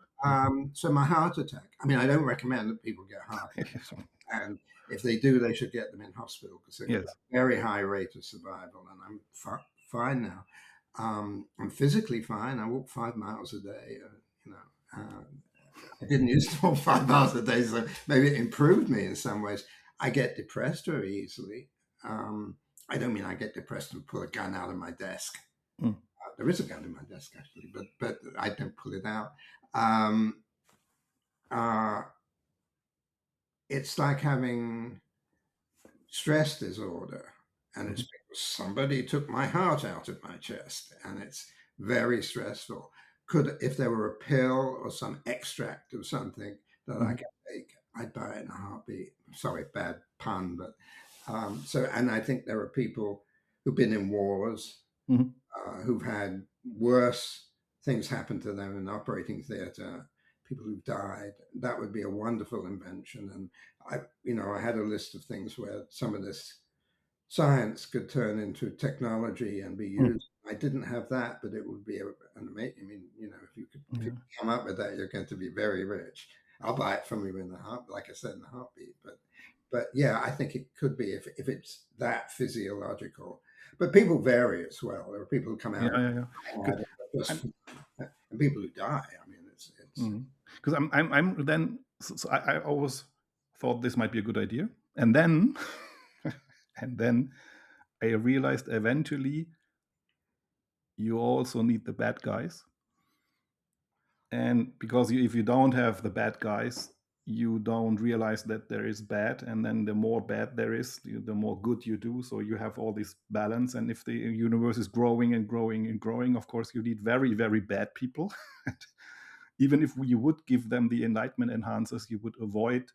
So my heart attack. I mean, I don't recommend that people get heart attacks, and if they do, they should get them in hospital because they have a very high rate of survival. And I'm fine now. I'm physically fine. I walk 5 miles a day. I didn't used to walk 5 miles a day, so maybe it improved me in some ways. I get depressed very easily. I don't mean I get depressed and pull a gun out of my desk. There is a gun in my desk, actually, but I don't pull it out. It's like having stress disorder, and it's because somebody took my heart out of my chest, and it's very stressful. If there were a pill or some extract of something that I could take, I'd buy it in a heartbeat. Sorry, bad pun, but and I think there are people who've been in wars, who've had worse things happen to them in the operating theater, people who've died. That would be a wonderful invention. And I had a list of things where some of this science could turn into technology and be used. I didn't have that, but it would be an amazing. I mean, if you could come up with that, you're going to be very rich. I'll buy it from you in the heart, like I said, in the heartbeat. But yeah, I think it could be if it's that physiological. But people vary as well. There are people who come out and people who die. I mean, it's because I'm then. So I always thought this might be a good idea, and then I realized eventually you also need the bad guys. And because if you don't have the bad guys, you don't realize that there is bad. And then the more bad there is, the more good you do. So you have all this balance. And if the universe is growing and growing and growing, of course, you need very, very bad people. Even if you would give them the enlightenment enhancers, you would avoid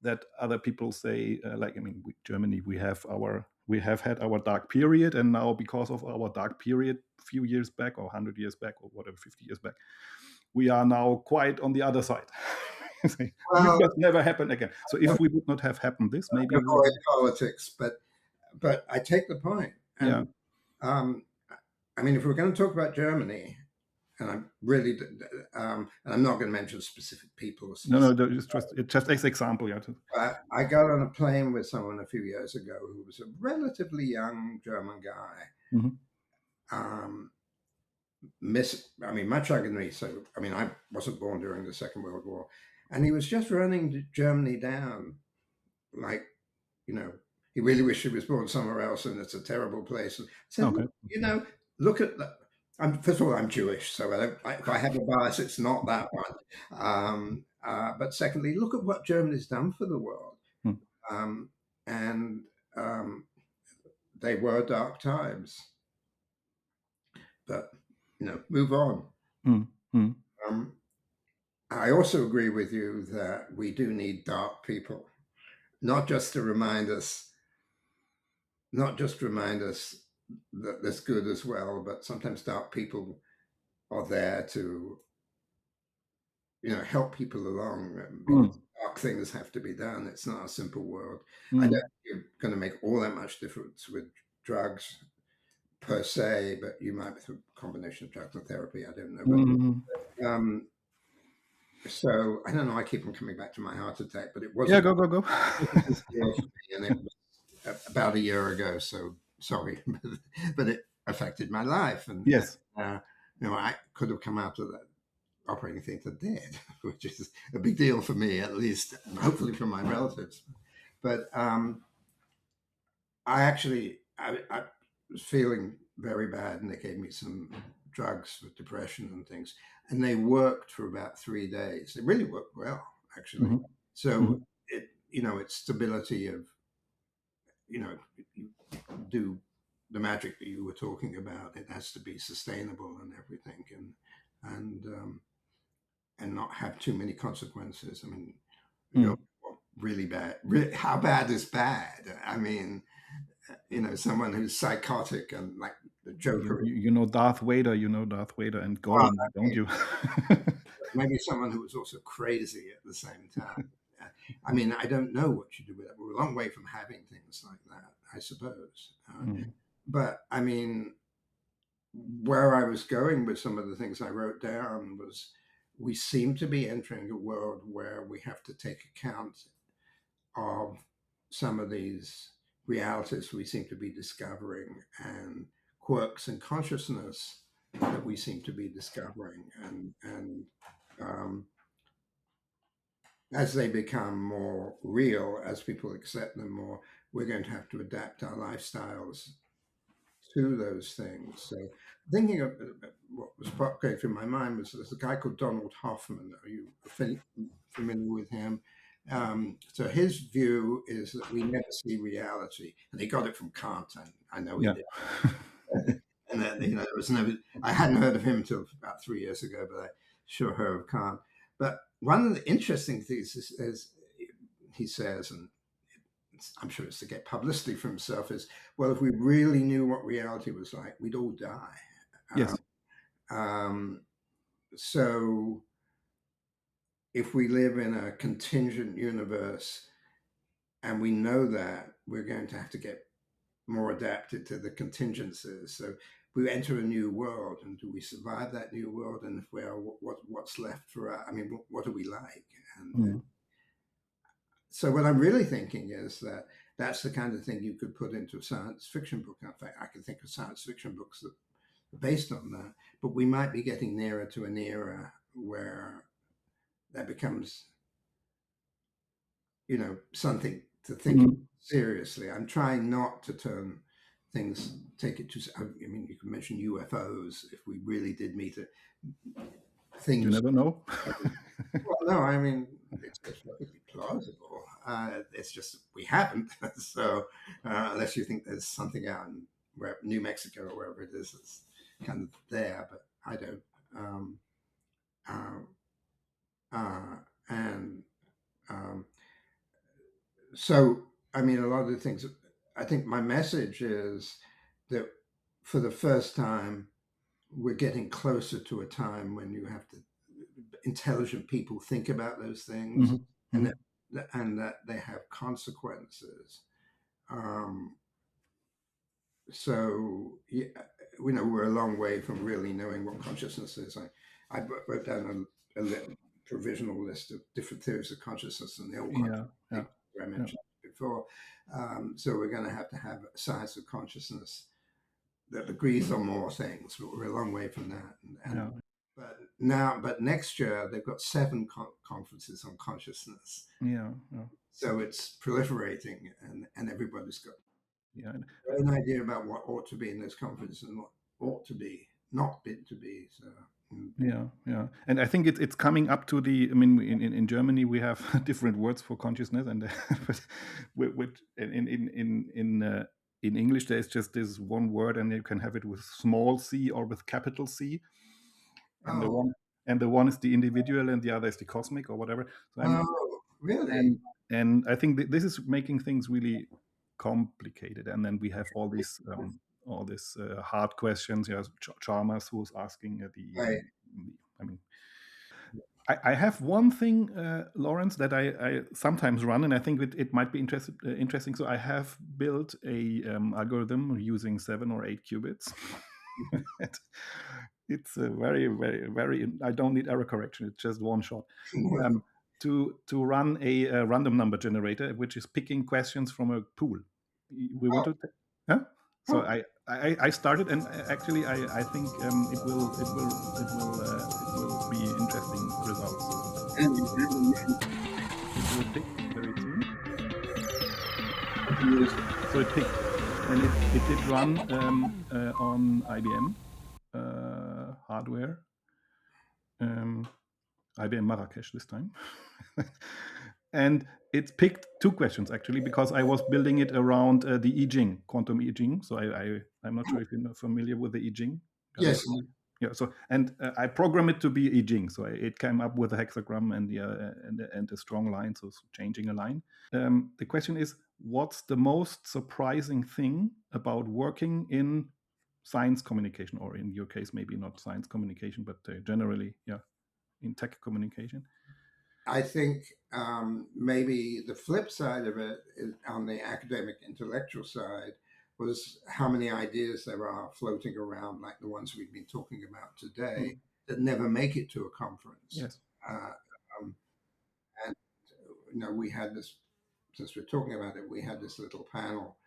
that other people say, Germany, we have had our dark period, and now because of our dark period, a few years back or 100 years back or whatever, 50 years back, we are now quite on the other side. It must never happen again. So if we would not have happened this, maybe avoid politics, but I take the point. And, I mean, if we're going to talk about Germany, and I'm really, and I'm not going to mention specific people. No, just as example. I got on a plane with someone a few years ago who was a relatively young German guy. Much younger than me. So, I wasn't born during the Second World War, and he was just running Germany down, like, he really wished he was born somewhere else, and it's a terrible place. And I said, look at that. First of all, I'm Jewish, so if I have a bias, it's not that one. But secondly, look at what Germany's done for the world. And they were dark times. But, move on. I also agree with you that we do need dark people, not just to remind us, that there's good as well, but sometimes dark people are there to, help people along, because dark things have to be done. It's not a simple world. I don't think you're going to make all that much difference with drugs per se, but you might with a combination of drugs and therapy. I don't know, but so I don't know. I keep on coming back to my heart attack, but it was Yeah, a go. deal for me, and it was about a year ago. So sorry, but it affected my life, and Yes. I could have come out of that operating theatre dead, which is a big deal for me, at least, and hopefully for my relatives. But I was feeling very bad, and they gave me some drugs for depression and things, and they worked for about 3 days. They really worked well, actually. So it's stability of, you do the magic that you were talking about. It has to be sustainable and everything, and not have too many consequences. I mean, really bad. How bad is bad? I mean, someone who's psychotic and like the Joker. You know Darth Vader, and Gödel, don't you? Maybe someone who was also crazy at the same time. I mean, I don't know what you do with it. We're a long way from having things like that, I suppose. But I mean, where I was going with some of the things I wrote down was we seem to be entering a world where we have to take account of some of these realities we seem to be discovering and quirks in consciousness that we seem to be discovering, and as they become more real, as people accept them more, we're going to have to adapt our lifestyles to those things. So thinking of what was going through my mind was there's a guy called Donald Hoffman. Are you familiar with him? So his view is that we never see reality, and he got it from Kant. And I know he did. And then, there was never. I hadn't heard of him until about 3 years ago, but I sure heard of Kant. But one of the interesting things is he says, and I'm sure it's to get publicity for himself, is, well, if we really knew what reality was like, we'd all die. Yes. So if we live in a contingent universe and we know that, we're going to have to get more adapted to the contingencies. So we enter a new world, and do we survive that new world? And if we are, what's left for us? I mean, what are we like? And so what I'm really thinking is that that's the kind of thing you could put into a science fiction book. In fact, I can think of science fiction books that are based on that, but we might be getting nearer to an era where that becomes, something to think seriously. I'm trying not to take it to, I mean, you can mention UFOs if we really did meet things. You never know. Well, no, I mean, it's perfectly plausible. It's just we haven't. So unless you think there's something out in New Mexico or wherever it is, it's kind of there, but I don't. So, I mean, a lot of the things, I think my message is that for the first time, we're getting closer to a time when you have to, intelligent people think about those things, and that they have consequences. So, yeah, we're a long way from really knowing what consciousness is. I wrote down a provisional list of different theories of consciousness, and they all I mentioned before. So we're going to have a science of consciousness that agrees on more things, but we're a long way from that. But next year they've got 7 conferences on consciousness. So it's proliferating, and everybody's got an idea about what ought to be in those conferences and what ought to be not been to be. So. And I think it's coming up to the. I mean, in Germany we have different words for consciousness, and in English there's just this one word, and you can have it with small c or with capital C. And and the one is the individual and the other is the cosmic or whatever. So I'm not, really? and I think this is making things really complicated. And then we have all these hard questions. Chalmers, who's asking Right. I mean, I have one thing, Lawrence, that I sometimes run, and I think it might be interesting. So I have built a algorithm using 7 or 8 qubits. It's a very, very, very. I don't need error correction. It's just one shot. To run a random number generator, which is picking questions from a pool. We want to, huh? So I started, and actually I think it will be interesting results. It will pick very soon. So it picked, and it did run on IBM hardware, IBM Marrakesh this time. And it picked 2 questions actually, because I was building it around the I Ching, quantum I Ching. So I'm not sure if you're familiar with the I Ching. Yes. Yeah. So I programmed it to be I Ching. So it came up with a hexagram and a strong line. So changing a line. The question is, what's the most surprising thing about working in science communication, or in your case, maybe not science communication, but generally, in tech communication? I think maybe the flip side of it is, on the academic intellectual side, was how many ideas there are floating around, like the ones we've been talking about today, that never make it to a conference. Yes. And we had this, since we're talking about it, we had this little panel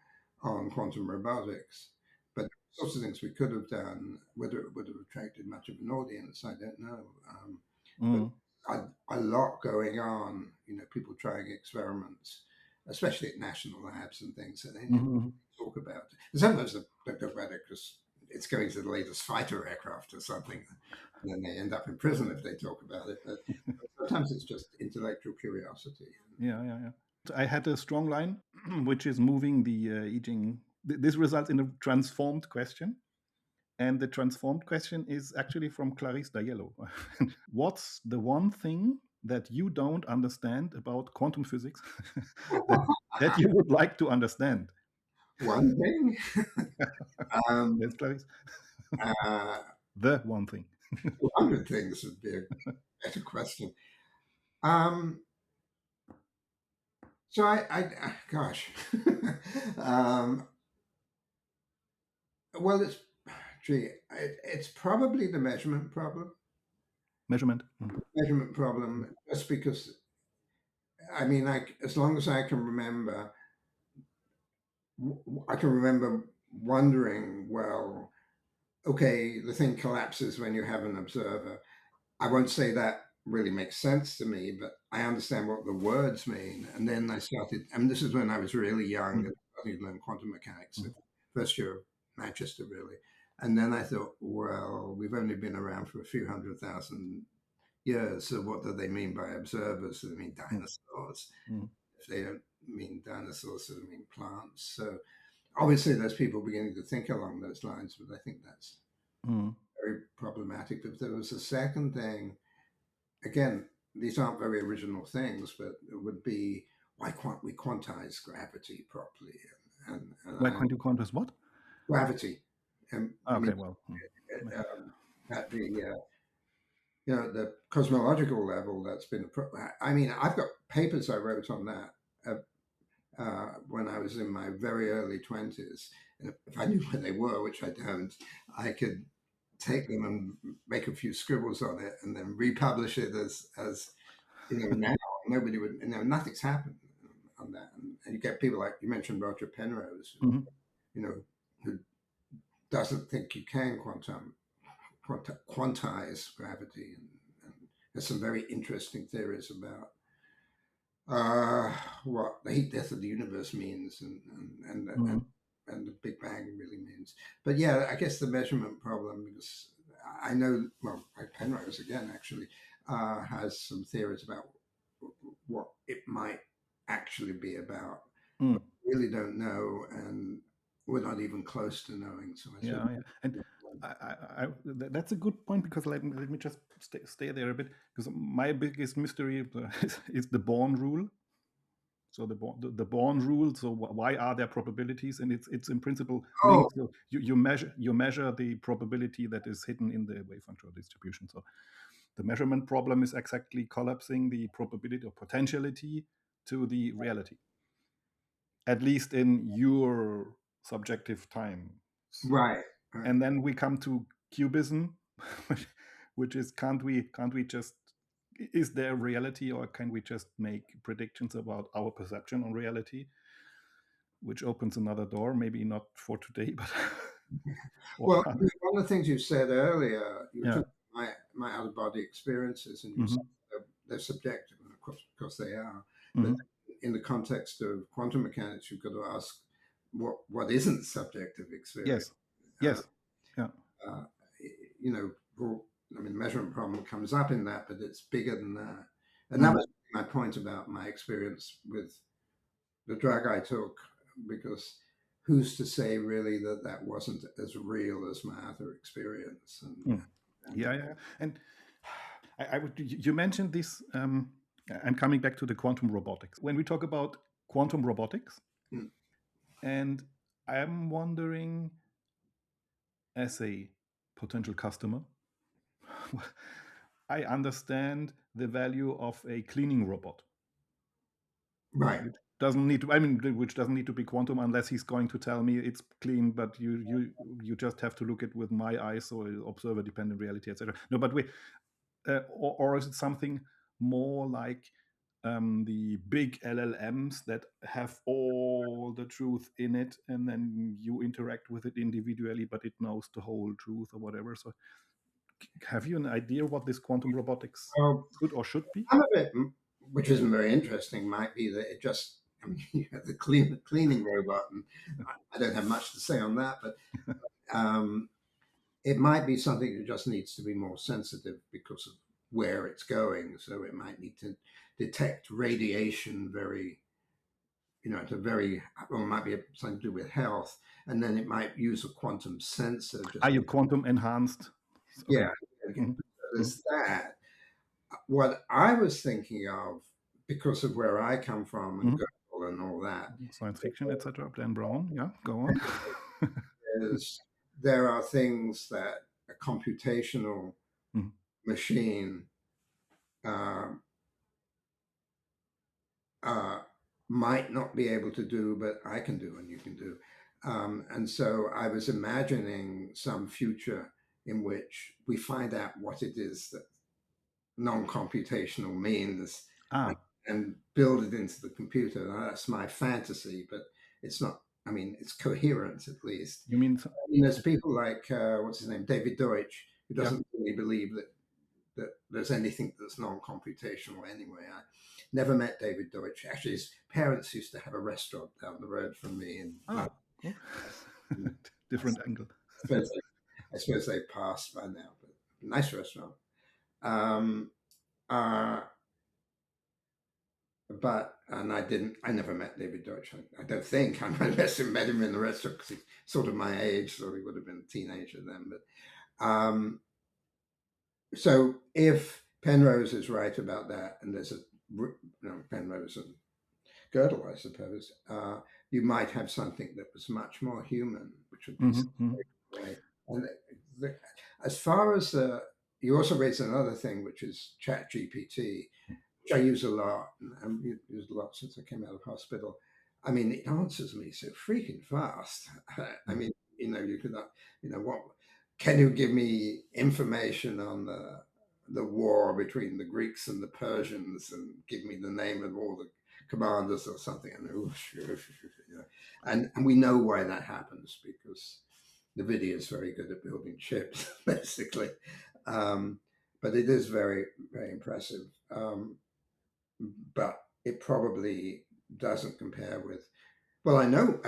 on quantum robotics, but sorts of things we could have done. Whether it would have attracted much of an audience, I don't know. But a lot going on, people trying experiments, especially at national labs and things, that they talk about it. And sometimes they talk about it because it's going to the latest fighter aircraft or something, and then they end up in prison if they talk about it. But sometimes it's just intellectual curiosity. Yeah. I had a strong line, which is moving the I Ching. This results in a transformed question. And the transformed question is actually from Clarice D'Aiello. What's the one thing that you don't understand about quantum physics that you would like to understand? One thing? Yes, Clarice. The one thing. 200 things would be a better question. So gosh. Well, it's probably the measurement problem. Measurement problem, just because, as long as I can remember, wondering, well, okay, the thing collapses when you have an observer. I won't say that really makes sense to me, but I understand what the words mean. And then I started, this is when I was really young, I learned quantum mechanics, the first year of Manchester, really. And then I thought, well, we've only been around for a few 100,000 years. So what do they mean by observers? Do they mean dinosaurs? If they don't mean dinosaurs, do they mean plants? So obviously there's people beginning to think along those lines, but I think that's very problematic. If there was a second thing, again, these aren't very original things, but it would be, why can't we quantize gravity properly? And why can't you quantize what? Gravity. Okay, well. At the cosmological level, that's been I've got papers I wrote on that when I was in my very early 20s. And if I knew where they were, which I don't, I could take them and make a few scribbles on it and then republish it as now nobody would, nothing's happened on that. And you get people like, you mentioned Roger Penrose, who doesn't think you can quantize gravity, and there's some very interesting theories about what the heat death of the universe means and the Big Bang really means. But yeah, I guess the measurement problem, because I know, well, Penrose again actually has some theories about what it might actually be about. Really don't know, and we're not even close to knowing. So And That's a good point, because let me just stay there a bit, because my biggest mystery is the Born rule. So the Born rule. So why are there probabilities? And it's in principle linked. So you measure the probability that is hidden in the wave functional distribution. So the measurement problem is exactly collapsing the probability or potentiality to the reality, at least in your subjective time. Right. And then we come to cubism, which is can't we just, is there reality, or can we just make predictions about our perception on reality, which opens another door, maybe not for today, but well, one of the things you said earlier, you were yeah. talking about my out of body experiences, and you said they're subjective, and of course they are. But in the context of quantum mechanics, you've got to ask what isn't subjective experience. Yes. Yeah. You know, I mean, measurement problem comes up in that, but it's bigger than that. And that was my point about my experience with the drug I took, because who's to say really that wasn't as real as my other experience? Yeah. And I would, you mentioned this. I'm coming back to the quantum robotics. When we talk about quantum robotics, and I'm wondering, as a potential customer, I understand the value of a cleaning robot. Right. Which doesn't need to be quantum, unless he's going to tell me it's clean, but you just have to look at with my eyes, or observer dependent reality, etc. No, but or is it something more like the big LLMs that have all the truth in it, and then you interact with it individually, but it knows the whole truth or whatever? So have you an idea what this quantum robotics could or should be? Some of it, which isn't very interesting, might be that it just, I mean, you have the cleaning robot, and I don't have much to say on that, but it might be something that just needs to be more sensitive because of where it's going. So it might need to detect radiation very, at a very, or it might be something to do with health, and then it might use a quantum sensor. Are you quantum enhanced? Okay. Yeah, there's that. What I was thinking of, because of where I come from and Gödel and all that, science fiction, etc. Dan Brown, yeah, go on. is there are things that a computational machine might not be able to do, but I can do and you can do. And so I was imagining some future in which we find out what it is that non-computational means and build it into the computer. Now, that's my fantasy, but it's not. I mean, it's coherent at least. You mean there's people like what's his name, David Deutsch, who doesn't really believe that there's anything that's non-computational anyway. I never met David Deutsch. Actually, his parents used to have a restaurant down the road from me. Different angle. I suppose they passed by now, but nice restaurant. But I never met David Deutsch. I don't think. I might have met him in the restaurant because he's sort of my age, so he would have been a teenager then. But so if Penrose is right about that, and there's Penrose and Gödel, I suppose, you might have something that was much more human, which would be great. And as far as you also raised another thing, which is ChatGPT, which I use a lot, and I've used a lot since I came out of hospital. I mean, it answers me so freaking fast. I mean, you could, what can you give me information on the war between the Greeks and the Persians, and give me the name of all the commanders or something? And we know why that happens, because NVIDIA is very good at building chips, basically. But it is very, very impressive. But it probably doesn't compare with, well, I know,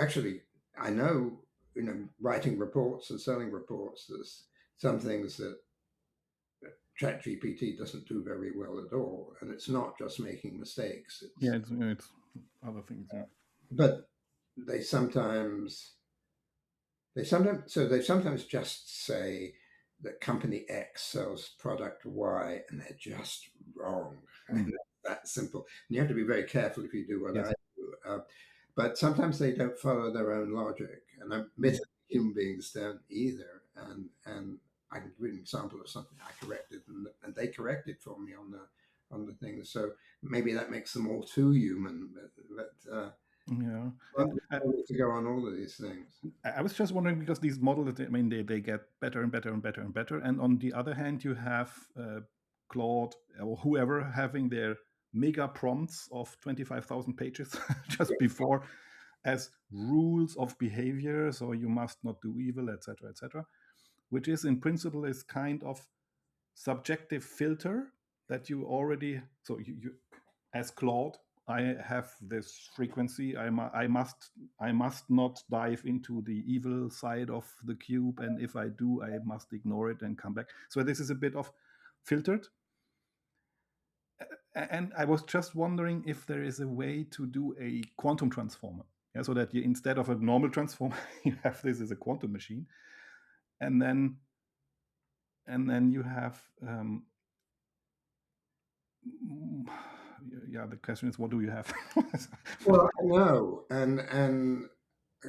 writing reports and selling reports, there's some things that ChatGPT doesn't do very well at all. And it's not just making mistakes. It's other things. Yeah. But they sometimes, they sometimes just say that company X sells product Y, and they're just wrong. And that simple. And you have to be very careful if you do what Yes. I do. But sometimes they don't follow their own logic, and admittedly, human beings don't either. And I can give you an example of something I corrected, and they corrected for me on the thing. So maybe that makes them all too human. But Yeah. well, And to go on all of these things. I was just wondering, because these models, I mean, they get better and better and better and better. And on the other hand, you have Claude or whoever having their mega prompts of 25,000 pages just before as rules of behavior. So you must not do evil, etc., which is in principle is kind of subjective filter that you already, so you as Claude, I have this frequency. I must not dive into the evil side of the cube, and if I do, I must ignore it and come back. So this is a bit of filtered. And I was just wondering if there is a way to do a quantum transformer, yeah, so that you, instead of a normal transformer, you have this as a quantum machine, and then you have yeah, the question is, what do you have? Well, I know, and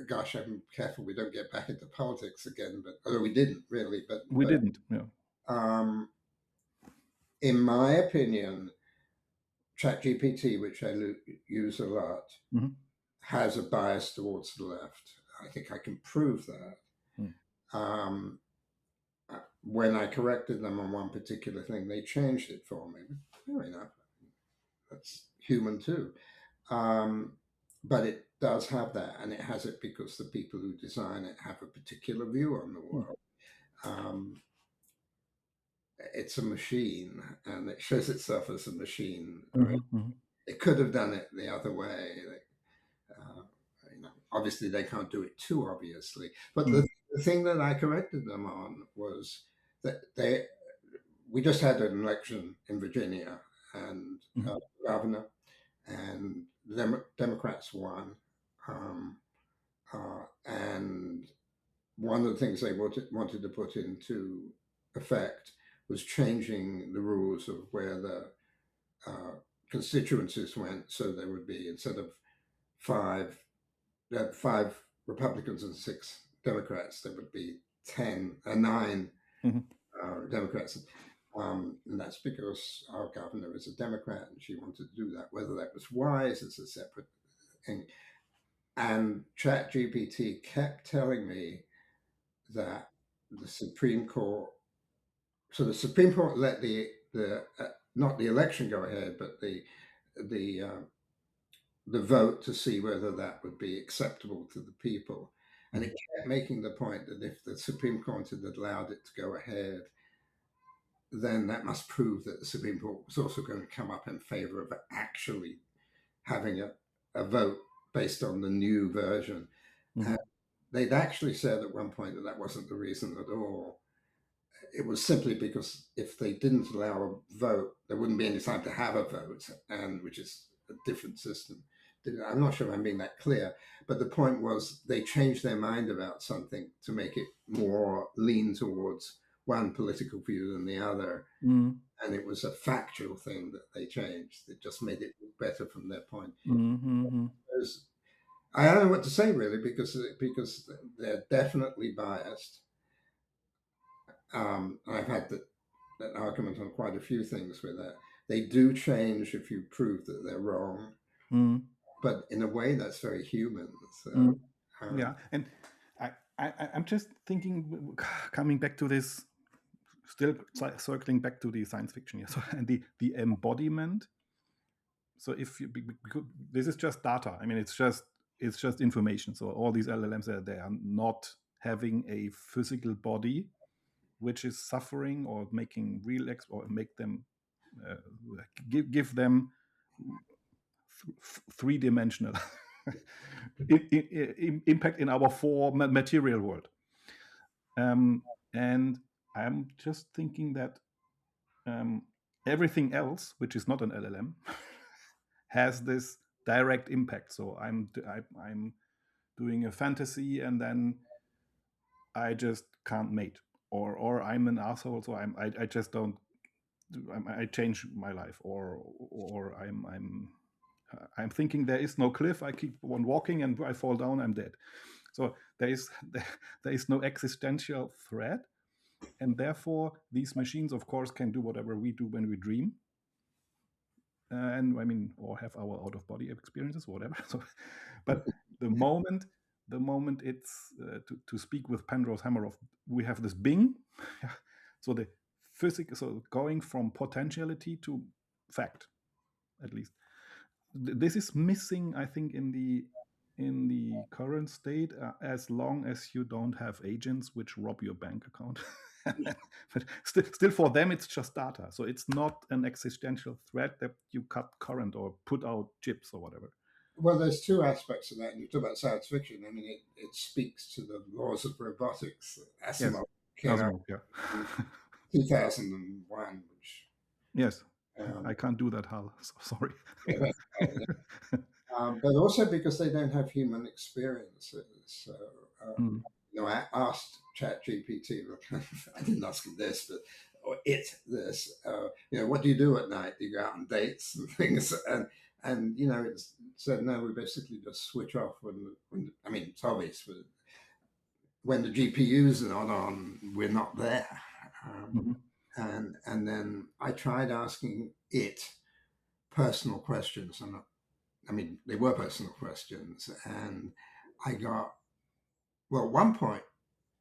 gosh, I'm careful we don't get back into politics again. But although we didn't really, We didn't. Yeah. In my opinion, ChatGPT, which I use a lot, has a bias towards the left. I think I can prove that. When I corrected them on one particular thing, they changed it for me. Fair enough. That's human too. But it does have that, and it has it because the people who design it have a particular view on the world. It's a machine, and it shows itself as a machine. It could have done it the other way. Obviously, they can't do it too obviously. But the thing that I corrected them on was that we just had an election in Virginia, and governor, and the Democrats won. And one of the things they wanted to put into effect was changing the rules of where the constituencies went, so there would be, instead of five Republicans and 6 Democrats, there would be 9 Democrats. And that's because our governor is a Democrat, and she wanted to do that. Whether that was wise is a separate thing. And ChatGPT kept telling me that the Supreme Court, so the Supreme Court let the not the election go ahead, but the vote to see whether that would be acceptable to the people. And it kept making the point that if the Supreme Court had allowed it to go ahead, then that must prove that the Supreme Court was also going to come up in favor of actually having a vote based on the new version. And they'd actually said at one point that that wasn't the reason at all. It was simply because if they didn't allow a vote, there wouldn't be any time to have a vote, and which is a different system. I'm not sure if I'm being that clear, but the point was they changed their mind about something to make it more lean towards one political view than the other. And it was a factual thing that they changed. It just made it look better from their point. I don't know what to say really, because they're definitely biased. I've had that argument on quite a few things with that. They do change if you prove that they're wrong, but in a way that's very human. So, yeah, and I'm just thinking, coming back to this, still circling back to the science fiction here. So, and the embodiment. So if you, this is just data. I mean, it's just information. So all these LLMs, they are not having a physical body which is suffering or making real or make them give them three-dimensional impact in our material world. And I'm just thinking that everything else, which is not an LLM, has this direct impact. So I'm doing a fantasy, and then I just can't mate, or I'm an asshole, so I just don't. I change my life, or I'm thinking there is no cliff. I keep on walking, and I fall down. I'm dead. So there is no existential threat, and therefore these machines, of course, can do whatever we do when we dream, and I mean, or have our out of body experiences, whatever. So, but the moment it's to speak with Penrose Hameroff, we have this Bing. So the physics, so going from potentiality to fact, at least this is missing, I think, in the current state, as long as you don't have agents which rob your bank account. But still for them it's just data, so it's not an existential threat that you cut current or put out chips or whatever. Well, there's two aspects of that. You talk about science fiction. I mean, it speaks to the laws of robotics. Asimov came out in 2001, which yes, I can't do that, Hal. So sorry. But also because they don't have human experiences. So, I asked ChatGPT. I didn't ask him this, but or this. What do you do at night? Do you go out on dates and things? And it said no. We basically just switch off when I mean, it's obvious, but when the GPUs are not on, we're not there. And then I tried asking it personal questions. I mean, they were personal questions, and I got, well, at one point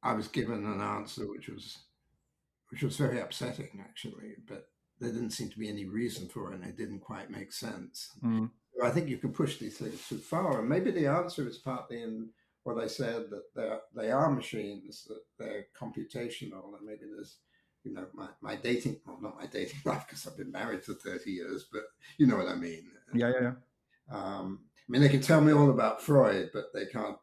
I was given an answer which was very upsetting, actually, but there didn't seem to be any reason for it, and it didn't quite make sense. So I think you can push these things too far, and maybe the answer is partly in what I said, that they are machines, that they're computational, and maybe there's, my dating, well, not my dating life, because I've been married for 30 years, but you know what I mean. Yeah. I mean, they can tell me all about Freud, but they can't.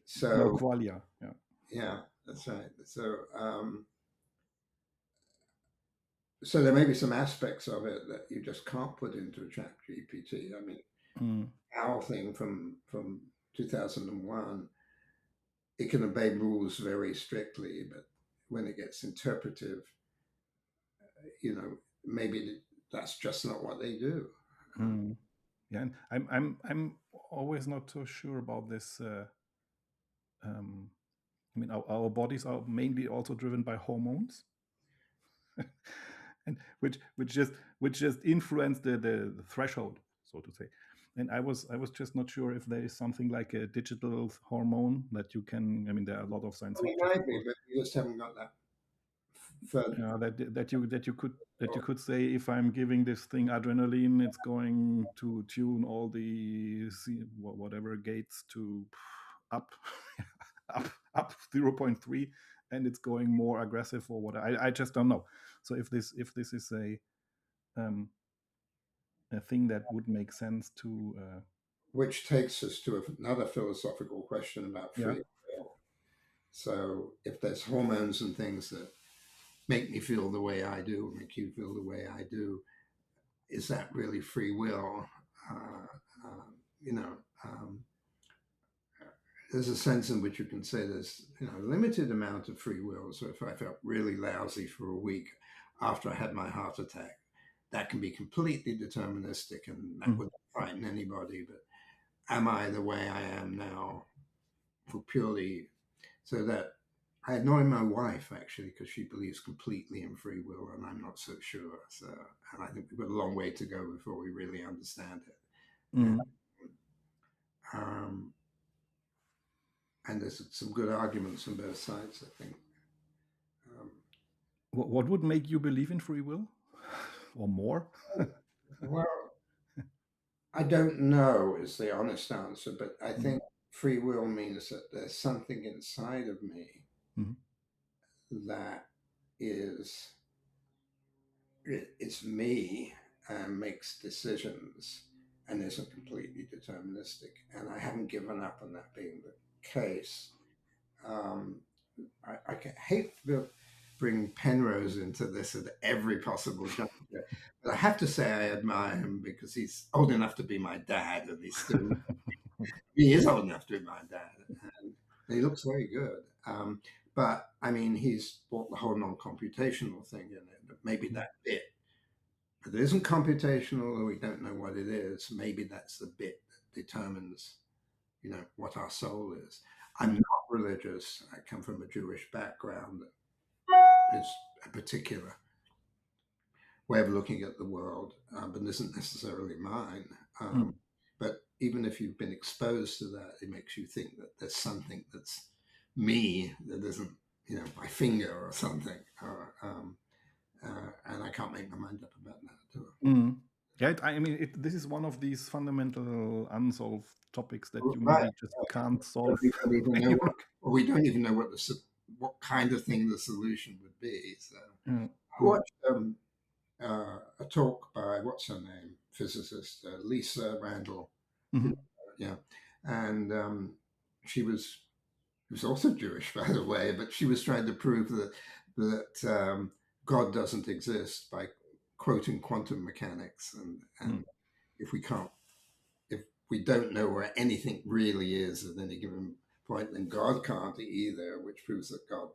So no qualia. Yeah, that's right. So there may be some aspects of it that you just can't put into a ChatGPT. I mean, our thing from 2001, it can obey rules very strictly, but when it gets interpretive, maybe that's just not what they do. Yeah, and I'm always not so sure about this. I mean, our bodies are mainly also driven by hormones, and which just influence the threshold, so to say. And I was just not sure if there is something like a digital hormone that you can. I mean, there are a lot of science fiction. It might be, but you just haven't got that. That you could say, if I'm giving this thing adrenaline, it's going to tune all the whatever gates to up 0.3, and it's going more aggressive or what. I just don't know. So if this is a thing that would make sense to. Which takes us to another philosophical question about free will. So if there's hormones and things that make me feel the way I do, make you feel the way I do, is that really free will? There's a sense in which you can say there's a limited amount of free will. So if I felt really lousy for a week after I had my heart attack, that can be completely deterministic, and that wouldn't frighten anybody. But am I the way I am now for purely so that I annoy my wife, actually, because she believes completely in free will, and I'm not so sure. So, and I think we've got a long way to go before we really understand it. And there's some good arguments on both sides, I think. What would make you believe in free will, or more? Well, I don't know is the honest answer, but I think free will means that there's something inside of me that it's me and makes decisions and isn't completely deterministic. And I haven't given up on that being the case. I hate to bring Penrose into this at every possible juncture, but I have to say I admire him because he's old enough to be my dad, and he's still He is old enough to be my dad, and he looks very good. But I mean, he's brought the whole non-computational thing in it. But maybe that bit that isn't computational, or we don't know what it is. Maybe that's the bit that determines, what our soul is. I'm not religious. I come from a Jewish background that is a particular way of looking at the world, but isn't necessarily mine. But even if you've been exposed to that, it makes you think that there's something that's me that isn't, my finger or something. And I can't make my mind up about that. Yeah, I mean, this is one of these fundamental unsolved topics that you maybe just can't solve. We don't even know what kind of thing the solution would be. So I watched a talk by, what's her name, physicist Lisa Randall. Yeah, and she was also Jewish, by the way, but she was trying to prove that God doesn't exist by quoting quantum mechanics, and if we don't know where anything really is at any given point, then God can't either, which proves that God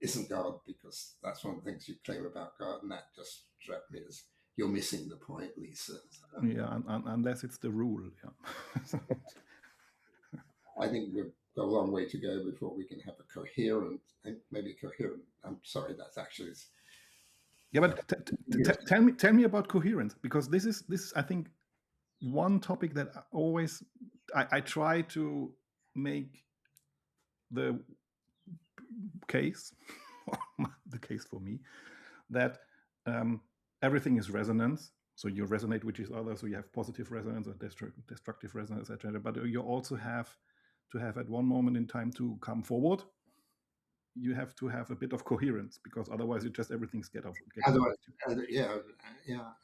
isn't God, because that's one of the things you claim about God, and that just struck me as you're missing the point, Lisa. Yeah, unless it's the rule. Yeah. I think we've got a long way to go before we can have a coherent, I'm sorry, that's actually. Yeah, but tell me about coherence, because this is I think one topic that I try to make the case for me that everything is resonance. So you resonate with each other, so you have positive resonance or destructive resonance, etc. But you also have to have at one moment in time to come forward. You have to have a bit of coherence, because otherwise everything's get off.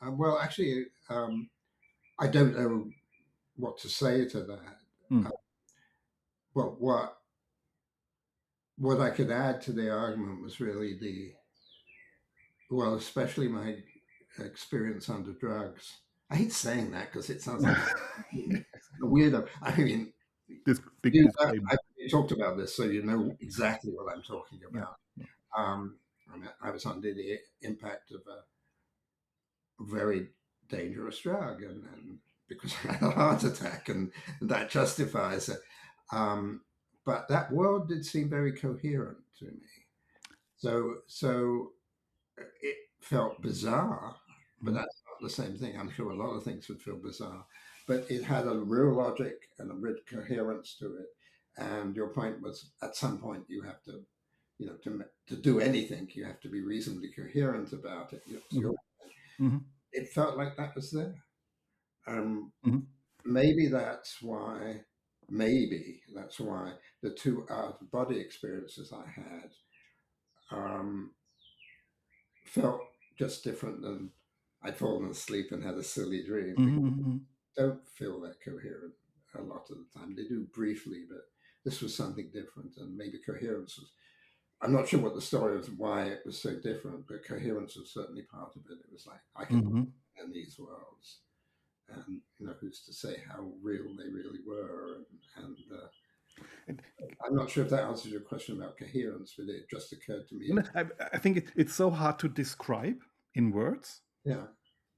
Well, actually, I don't know what to say to that. Well, what I could add to the argument was really especially my experience under drugs. I hate saying that because it sounds like a weirdo. I mean, I talked about this, so you know exactly what I'm talking about. I was under the impact of a very dangerous drug, and because I had a heart attack, and that justifies it. But that world did seem very coherent to me. So it felt bizarre, but that's not the same thing. I'm sure a lot of things would feel bizarre, but it had a real logic and a real coherence to it. And your point was, at some point you have to, to do anything, you have to be reasonably coherent about it. It felt like that was there. Maybe that's why the two out-of-body experiences I had felt just different than I'd fallen asleep and had a silly dream. Don't feel that coherent a lot of the time. They do briefly, but this was something different, and maybe coherence was. I'm not sure what the story was, why it was so different, but coherence was certainly part of it. It was like I can live in these worlds, and who's to say how real they really were, and I'm not sure if that answers your question about coherence, but it just occurred to me. I think it's so hard to describe in words. Yeah.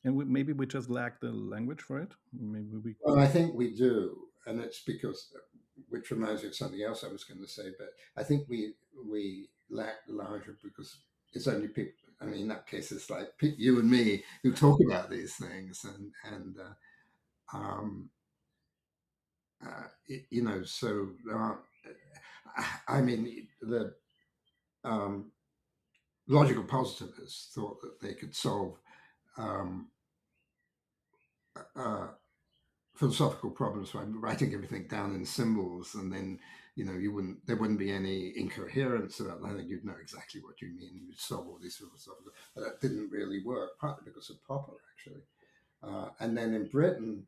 And maybe we just lack the language for it. Maybe Well, I think we do, and it's because, which reminds me of something else I was going to say, but I think we lack the language because it's only people. I mean, in that case, it's like you and me who talk about these things, and so there aren't. I mean, the logical positivists thought that they could solve philosophical problems by writing everything down in symbols, and then there wouldn't be any incoherence about that. I think you'd know exactly what you mean. You'd solve all these philosophical, but that didn't really work, partly because of Popper, actually. And then in Britain,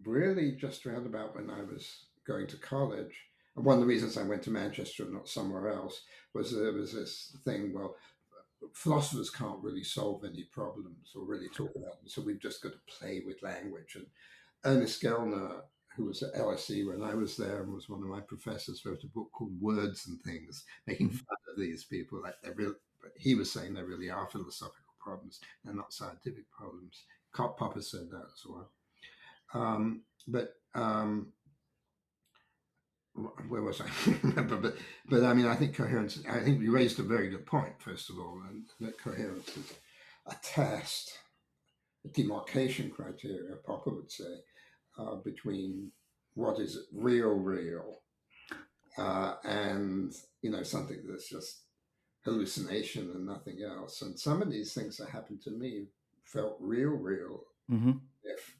really just around about when I was going to college, and one of the reasons I went to Manchester and not somewhere else was there was this thing, well, philosophers can't really solve any problems or really talk about them, so we've just got to play with language. And Ernest Gellner, who was at LSE when I was there and was one of my professors, wrote a book called Words and Things, making fun of these people. Like but he was saying they really are philosophical problems. They're not scientific problems. Popper said that as well. Where was I? but I mean, I think coherence. I think you raised a very good point. First of all, and that coherence is a test, a demarcation criteria. Popper would say between what is real, and something that's just hallucination and nothing else. And some of these things that happened to me felt real. If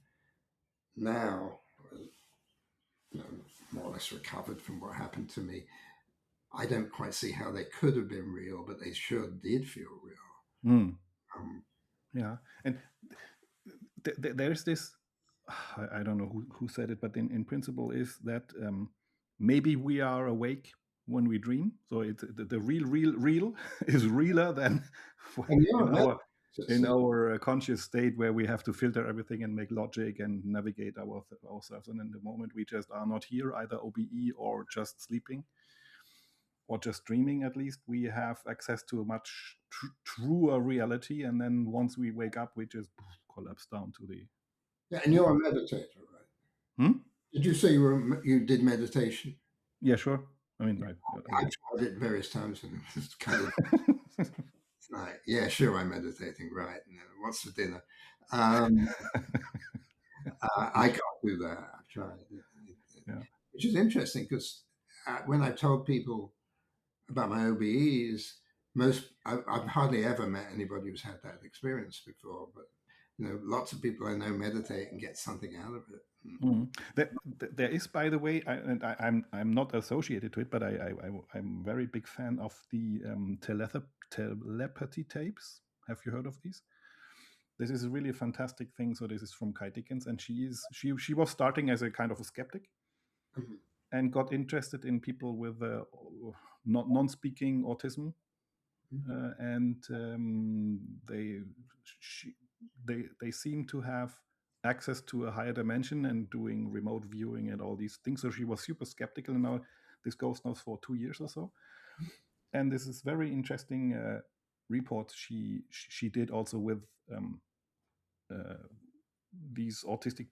now, more or less recovered from what happened to me, I don't quite see how they could have been real, but they sure did feel real. Yeah, and there's this. I don't know who said it, but in principle is that maybe we are awake when we dream. So it's the real is realer than in our conscious state, where we have to filter everything and make logic and navigate ourselves. And in the moment we just are not here, either OBE or just sleeping or just dreaming, at least we have access to a much truer reality. And then once we wake up, we just collapse down to the... Yeah, and you're a meditator, right? Did you say you did meditation? Yeah, sure. I mean, I tried it various times, and it's kind of like, yeah, sure, I'm meditating, right? What's for dinner? I can't do that. I've tried, which is interesting because when I told people about my OBEs, I've hardly ever met anybody who's had that experience before, but lots of people I know meditate and get something out of it. There is, by the way, I'm not associated to it, but I'm a very big fan of the telepathy tapes. Have you heard of these? This is really a fantastic thing. So this is from Kai Dickens, and she was starting as a kind of a skeptic, and got interested in people with non-speaking autism, and they seem to have access to a higher dimension and doing remote viewing and all these things. So she was super skeptical, and now this goes now for 2 years or so. And this is very interesting report she did also with these autistic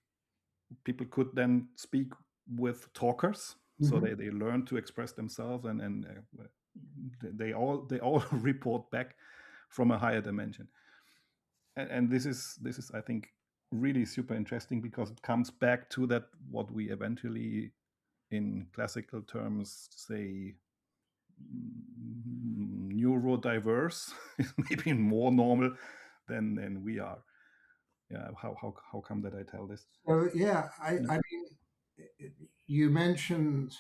people could then speak with talkers. So they learn to express themselves, and they all report back from a higher dimension. And this is I think really super interesting, because it comes back to that what we eventually in classical terms say neurodiverse is maybe more normal than we are. Yeah, how come that I tell this? So yeah, I mean, you mentioned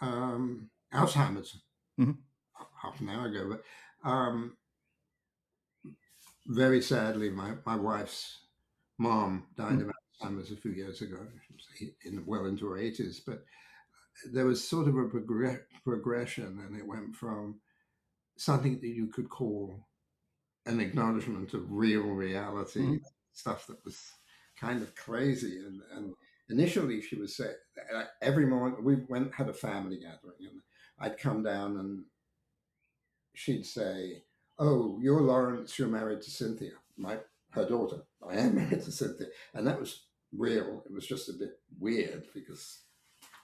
Alzheimer's half an hour ago, but very sadly, my wife's mom died of Alzheimer's a few years ago, well into her 80s. But there was sort of a progression, and it went from something that you could call an acknowledgement of real reality, stuff that was kind of crazy. And initially, she would say, every morning we had a family gathering, and I'd come down, and she'd say, "Oh, you're Lawrence, you're married to Cynthia, her daughter. I am married to Cynthia." And that was real. It was just a bit weird because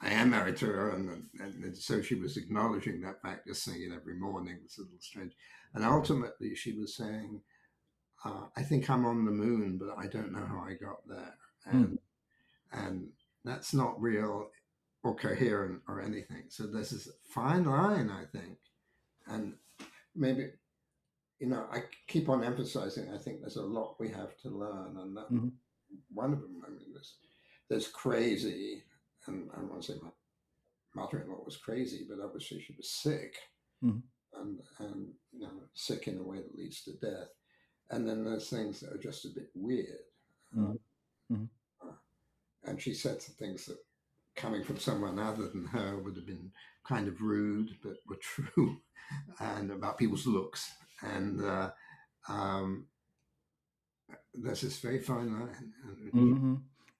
I am married to her. And so she was acknowledging that fact, just saying it every morning. It was a little strange. And ultimately she was saying, "I think I'm on the moon, but I don't know how I got there." And that's not real or coherent or anything. So there's this fine line, I think. And maybe, I keep on emphasizing, I think there's a lot we have to learn. And that, one of them, I mean, there's crazy, and I don't want to say my mother-in-law was crazy, but obviously she was sick, and sick in a way that leads to death. And then there's things that are just a bit weird. And she said some things that, coming from someone other than her, would have been kind of rude, but were true, and about people's looks. And there's this very fine line.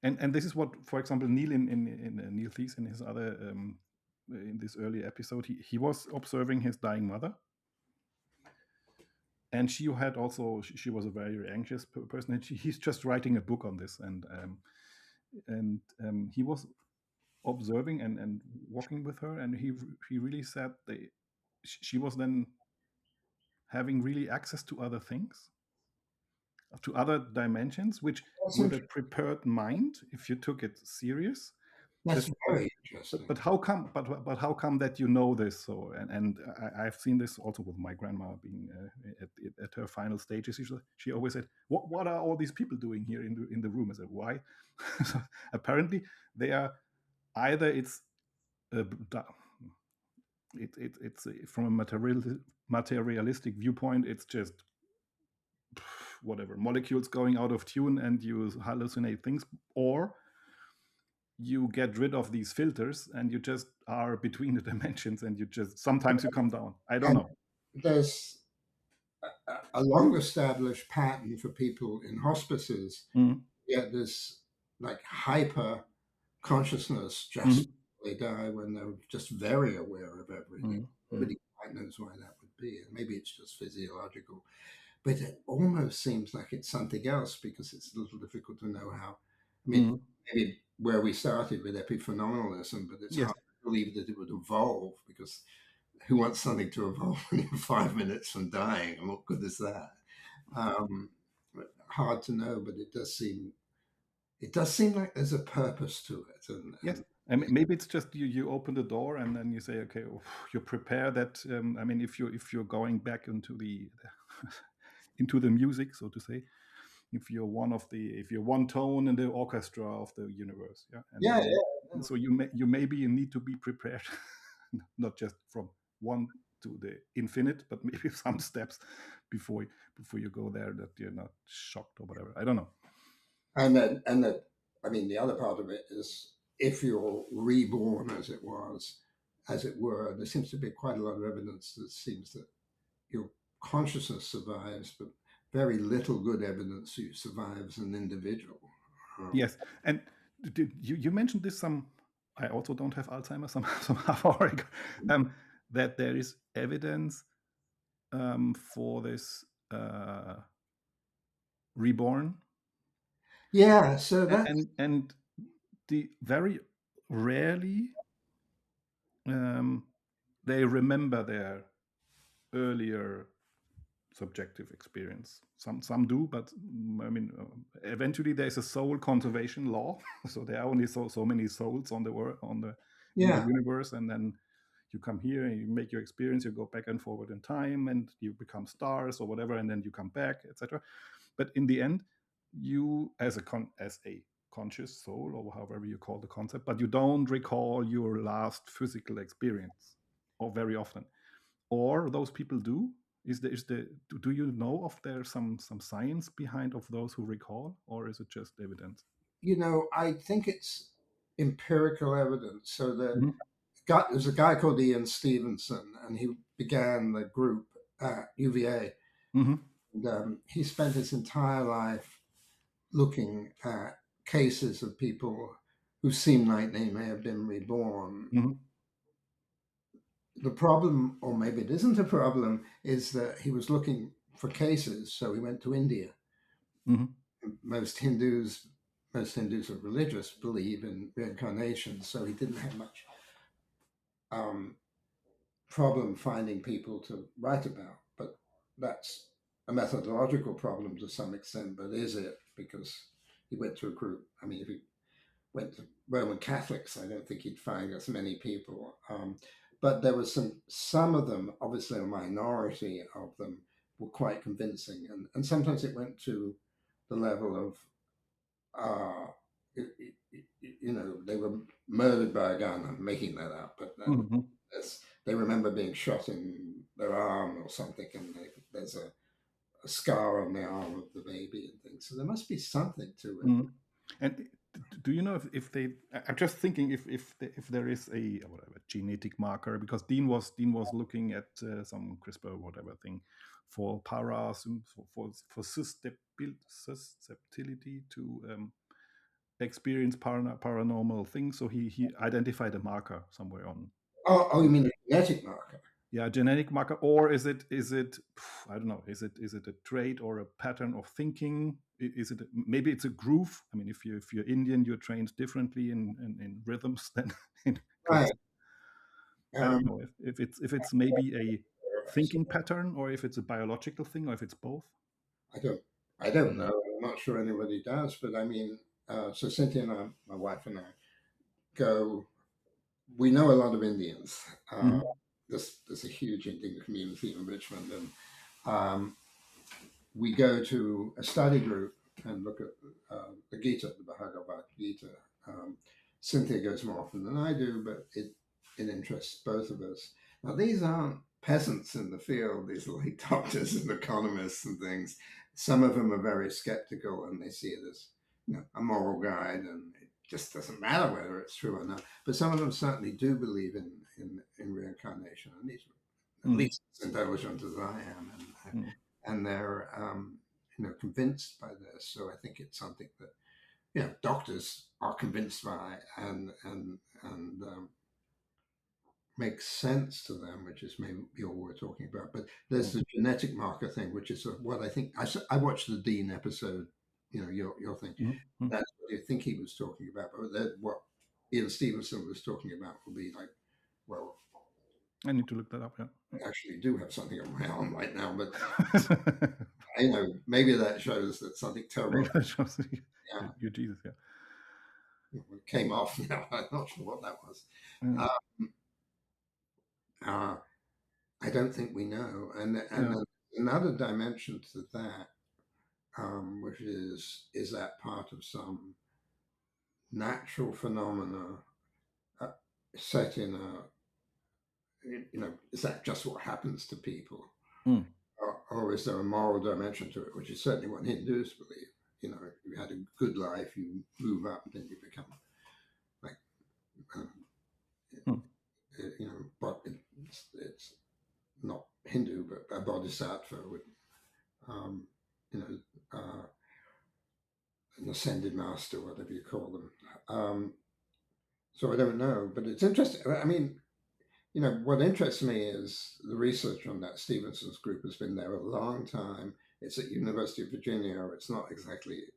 And this is what, for example, Neil in Neil Thies in his other in this early episode, he was observing his dying mother, and she had also she was a very anxious person, and he's just writing a book on this, and he was observing and walking with her, and he really said she was then having really access to other things, to other dimensions, which with a prepared mind, if you took it serious. That's very interesting. But how come? But how come that you know this? So and I've seen this also with my grandma being at her final stages. She always said, "What are all these people doing here in the room?" I said, "Why?" So apparently they are either it's from a materialistic viewpoint, it's just whatever molecules going out of tune and you hallucinate things, or you get rid of these filters and you just are between the dimensions and you just sometimes you come down. I don't know. There's a long established pattern for people in hospices. Yet this like hyper consciousness just they die when they're just very aware of everything. Nobody quite knows why that would be, and maybe it's just physiological. But it almost seems like it's something else because it's a little difficult to know how. I mean, maybe where we started with epiphenomenalism, but it's hard to believe that it would evolve because who wants something to evolve in 5 minutes from dying? And what good is that? Hard to know, but it does seem like there's a purpose to it. And yes, I mean, maybe it's just you open the door and then you say, okay, you prepare that. I mean, if you're going back into the into the music, so to say, if you're one tone in the orchestra of the universe, so you maybe need to be prepared, not just from one to the infinite, but maybe some steps before you go there, that you're not shocked or whatever. I don't know. And that I mean, the other part of it is if you're reborn, as it were, there seems to be quite a lot of evidence that seems that your consciousness survives, but very little good evidence you survive as an individual. Yes, and you mentioned this I also don't have Alzheimer's some half hour ago, that there is evidence for this reborn. Yeah, so that and the very rarely they remember their earlier subjective experience. Some do, but I mean, eventually there's a soul conservation law, so there are only so many souls on the in the universe, and then you come here and you make your experience. You go back and forward in time, and you become stars or whatever, and then you come back, etc. But in the end, you as a conscious soul, or however you call the concept, but you don't recall your last physical experience, or very often, or those people do. Do you know of there some science behind of those who recall, or is it just evidence? I think it's empirical evidence. So there's a guy called Ian Stevenson, and he began the group at UVA. And he spent his entire life looking at cases of people who seem like they may have been reborn. The problem, or maybe it isn't a problem, is that he was looking for cases, so he went to India. Most Hindus are religious, believe in reincarnation, so he didn't have much problem finding people to write about. But that's a methodological problem to some extent, but is it? Because he went to a group. I mean, if he went to Roman Catholics, I don't think he'd find as many people. But there was some of them, obviously a minority of them, were quite convincing. And sometimes it went to the level of, they were murdered by a gun. I'm making that up, but they remember being shot in their arm or something, and there's a scar on the arm of the baby and things. So there must be something to it. And do you know if they? I'm just thinking if there is a whatever genetic marker, because Dean was looking at some CRISPR whatever thing for for susceptibility to experience paranormal things. So he identified a marker somewhere on. Oh, you mean a genetic marker? Yeah, genetic marker, or is it I don't know, is it a trait or a pattern of thinking? Is it maybe it's a groove? I mean, if you're Indian, you're trained differently in rhythms than in Right. I don't know if it's maybe a thinking pattern, or if it's a biological thing, or if it's both. I don't know. I'm not sure anybody does, but I mean, so Cynthia and I, my wife and I, go. We know a lot of Indians. There's a huge Indian community in Richmond, and we go to a study group and look at the Gita, the Bhagavad Gita. Cynthia goes more often than I do, but it interests both of us. Now, these aren't peasants in the field. These are like doctors and economists and things. Some of them are very skeptical, and they see it as a moral guide, and it just doesn't matter whether it's true or not. But some of them certainly do believe in reincarnation, and these are at least as intelligent as I am, and they're convinced by this. So I think it's something that doctors are convinced by, and makes sense to them, which is maybe all we're talking about. But there's the genetic marker thing, which is what I think. I watched the Dean episode. Your thing. That's what I think he was talking about. But what Ian Stevenson was talking about will be like, well, I need to look that up. Yeah, I actually do have something on my arm right now, but maybe that shows that something terrible. Maybe that shows you Jesus. Yeah, it came off now. I'm not sure what that was. I don't think we know, and another dimension to that, which is that part of some natural phenomena set in a, is that just what happens to people? Or is there a moral dimension to it, which is certainly what Hindus believe? If you had a good life, you move up, then you become like, but it's not Hindu, but a bodhisattva with, an ascended master, whatever you call them. So I don't know, but it's interesting. I mean, what interests me is the research on that. Stevenson's group has been there a long time. It's at University of Virginia. It's not exactly,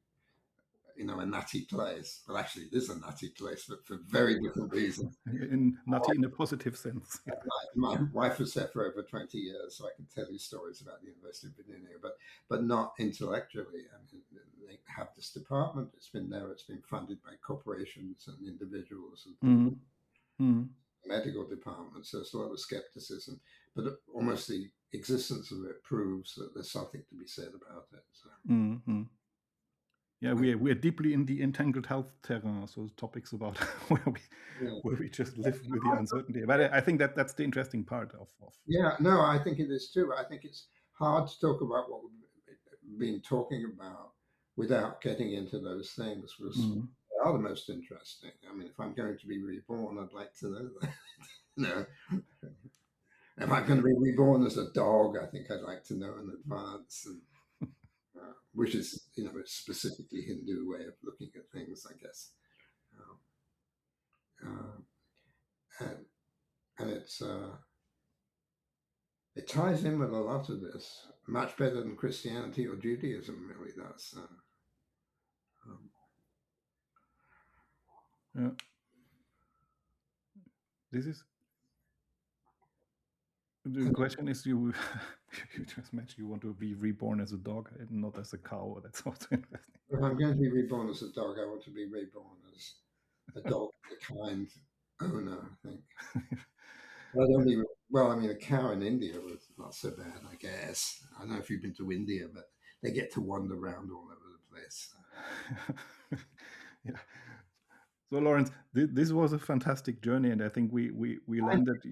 a nutty place, but actually it is a nutty place, but for very different reasons. Nutty in a positive sense. Yeah. My wife was there for over 20 years, so I can tell you stories about the University of Virginia, but not intellectually. I mean, they have this department. It's been there. It's been funded by corporations and individuals and medical departments. So there's a lot of skepticism, but almost the existence of it proves that there's something to be said about it. So. Yeah, we're deeply in the entangled health terrain, so topics about where we just live with the uncertainty. But I think that's the interesting part of. Yeah, no, I think it is too. I think it's hard to talk about what we've been talking about without getting into those things, because they are the most interesting. I mean, if I'm going to be reborn, I'd like to know that. If I'm going to be reborn as a dog, I think I'd like to know in advance. And, which is, a specifically Hindu way of looking at things, I guess. And it's it ties in with a lot of this, much better than Christianity or Judaism really does. This is the question is you just mentioned you want to be reborn as a dog and not as a cow. That's also interesting. If I'm going to be reborn as a dog, I want to be reborn as a dog with a kind owner, I think. A cow in India was not so bad, I guess. I don't know if you've been to India, but they get to wander around all over the place. Yeah. So Lawrence, this was a fantastic journey, and I think we landed.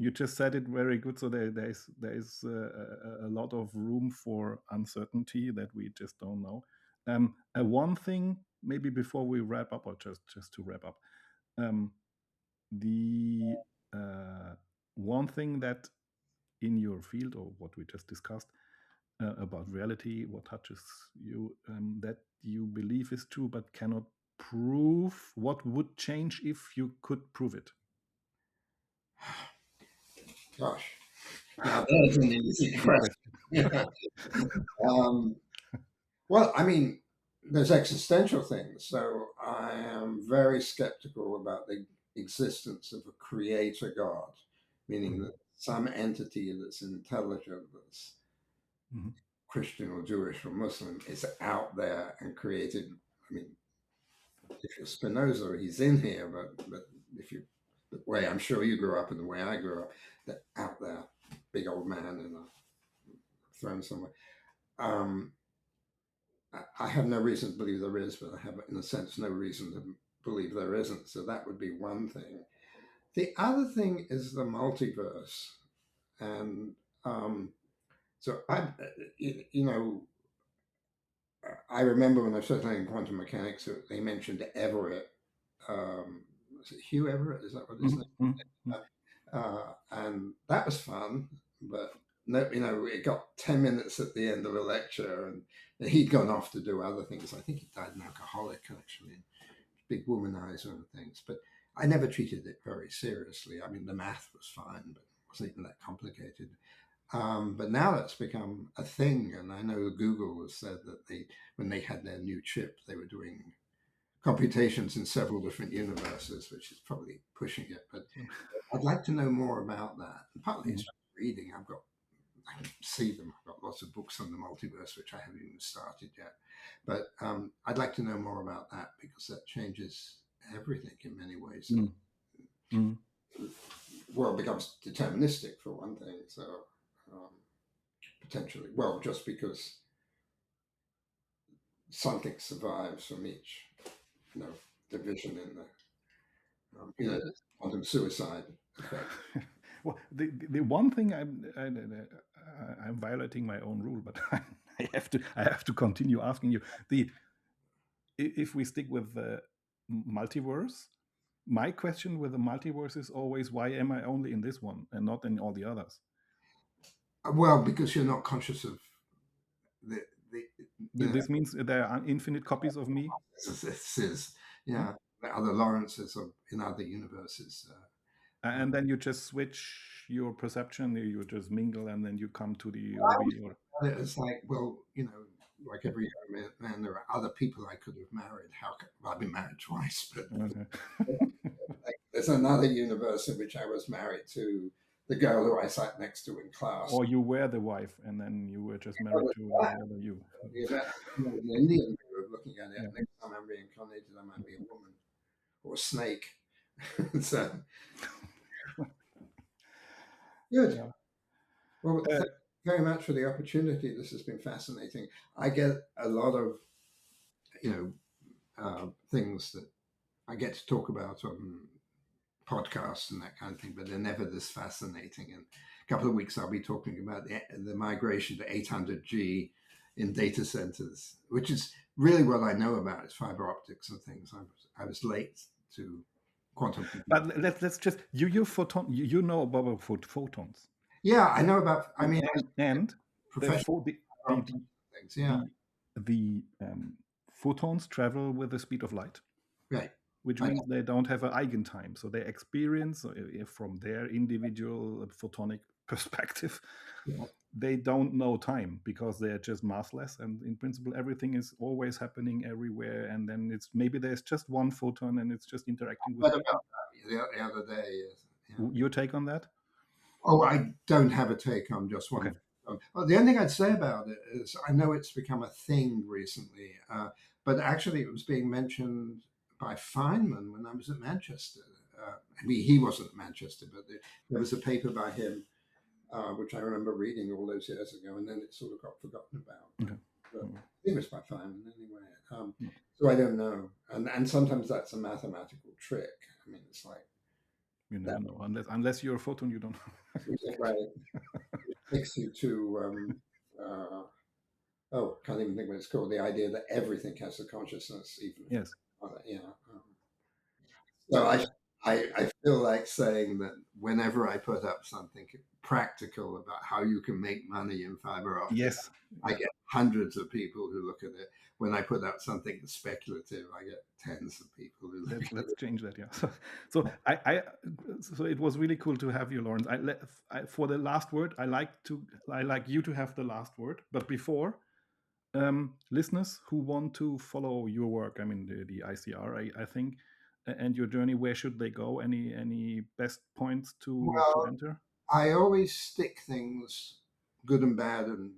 You just said it very good. So there is a lot of room for uncertainty that we just don't know. One thing, maybe before we wrap up, or just to wrap up, the one thing that in your field, or what we just discussed about reality, what touches you, that you believe is true but cannot prove? What would change if you could prove it? Gosh, now there's an easy question. Well, I mean, there's existential things. So I am very skeptical about the existence of a creator God, meaning that some entity that's intelligent, that's Christian or Jewish or Muslim, is out there and created. I mean, if you're Spinoza, he's in here, but if you, the way I'm sure you grew up and the way I grew up, that out there, big old man in a throne somewhere. I have no reason to believe there is, but I have, in a sense, no reason to believe there isn't. So that would be one thing. The other thing is the multiverse, and so I remember when I started studying quantum mechanics, they mentioned Everett. Was it Hugh Everett? Is that what his name? And that was fun, but no, it got 10 minutes at the end of the lecture, and he'd gone off to do other things. I think he died an alcoholic, actually, big womanizer and things. But I never treated it very seriously. I mean, the math was fine, but it wasn't even that complicated. But now that's become a thing, and I know Google has said that when they had their new chip, they were doing computations in several different universes, which is probably pushing it. But I'd like to know more about that. And partly it's just reading. I can see them. I've got lots of books on the multiverse, which I haven't even started yet. But I'd like to know more about that, because that changes everything in many ways. World becomes deterministic for one thing. So potentially, well, just because something survives from each, division in the, quantum suicide effect. Well, the one thing I'm violating my own rule, but I have to continue asking you. If we stick with the multiverse, my question with the multiverse is always, why am I only in this one and not in all the others? Well, because you're not conscious of this means there are infinite copies of me. This is the other Lawrences in other universes. And then you just switch your perception, you just mingle, and then you come to the. It's like, well, like every young man, there are other people I could have married. I've been married twice, but there's another universe in which I was married to the girl who I sat next to in class. Or you were the wife, and then you were just married to another you. An Indian way of looking at it. Next time I'm reincarnated, I might be a woman or a snake. So good. Yeah. Well, thank you very much for the opportunity. This has been fascinating. I get a lot of, things that I get to talk about on podcasts and that kind of thing, but they're never this fascinating. In a couple of weeks, I'll be talking about the migration to 800G in data centers, which is really what I know about is fiber optics and things. I was late to quantum computing. But let's just you photon. You know about photons. Yeah, I know about. I mean, and professional things. Yeah, the photons travel with the speed of light. Right. Which means they don't have an eigentime. So they experience, from their individual photonic perspective, they don't know time because they're just massless. And in principle, everything is always happening everywhere. And then maybe there's just one photon and it's just interacting with it. The other day. Your take on that? Oh, I don't have a take on just one. Okay. Well, the only thing I'd say about it is I know it's become a thing recently, but actually it was being mentioned by Feynman when I was at Manchester. I mean, he wasn't at Manchester, but there was a paper by him, which I remember reading all those years ago, and then it sort of got forgotten about. Okay. But I think it was by Feynman anyway. So I don't know. And sometimes that's a mathematical trick. I mean, it's like, you never know. Unless you're a photon, you don't know. Right. It takes you to, can't even think what it's called, the idea that everything has a consciousness, even. Yes. So I feel like saying that whenever I put up something practical about how you can make money in fiber optics. Yes. I get hundreds of people who look at it. When I put out something that's speculative, I get tens of people who look at it. Let's change that, yeah. So it was really cool to have you, Lawrence. For the last word, I like you to have the last word. But before, listeners who want to follow your work, I mean the ICR, I think, and your journey, where should they go? Any best points to enter? I always stick things, good and bad and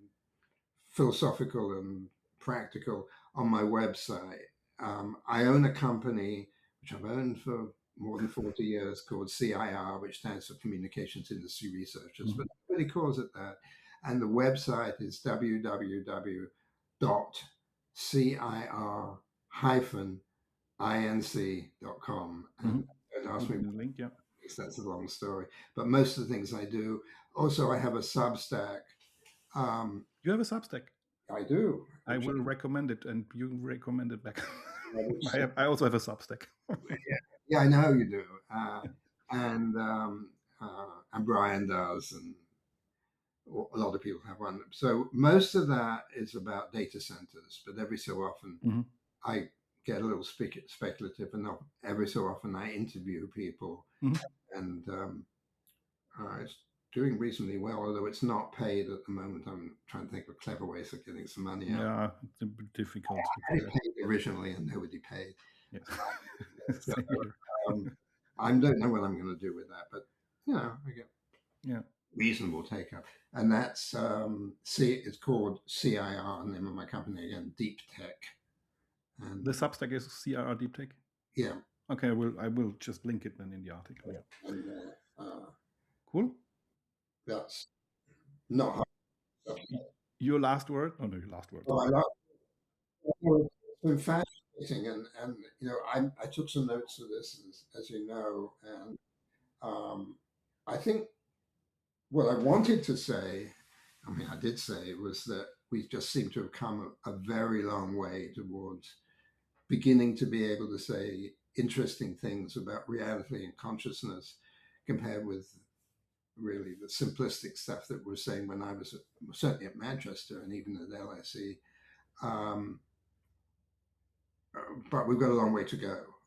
philosophical and practical, on my website. I own a company which I've owned for more than 40 years called CIR, which stands for Communications Industry Researchers, but nobody calls it that. And the website is www.cir-inc.com. And don't ask me, link, yeah. because that's a long story. But most of the things I do. Also, I have a Substack. You have a Substack? I do. I will recommend it, and you recommend it back. I also have a Substack. Yeah, I know you do. And Brian does, and a lot of people have one. So most of that is about data centers, but every so often I get a little speculative, and every so often I interview people, and it's doing reasonably well, although it's not paid at the moment. I'm trying to think of clever ways of getting some money out. Yeah, it's a bit difficult. I paid originally, and nobody paid. Yeah. So, I don't know what I'm going to do with that, but I get reasonable take up, and that's it's called CIR, name of my company again, Deep Tech. And the Substack is CIR Deep Tech. Yeah. Okay, I will just link it then in the article. Yeah. And, cool. That's not hard. Your last word? Oh no, your last word. Well, it's been fascinating, and I took some notes of this, as you know, and I think what I wanted to say, I mean, I did say, was that we just seem to have come a very long way towards beginning to be able to say interesting things about reality and consciousness, compared with really the simplistic stuff that we're saying when I was certainly at Manchester and even at LSE. But we've got a long way to go.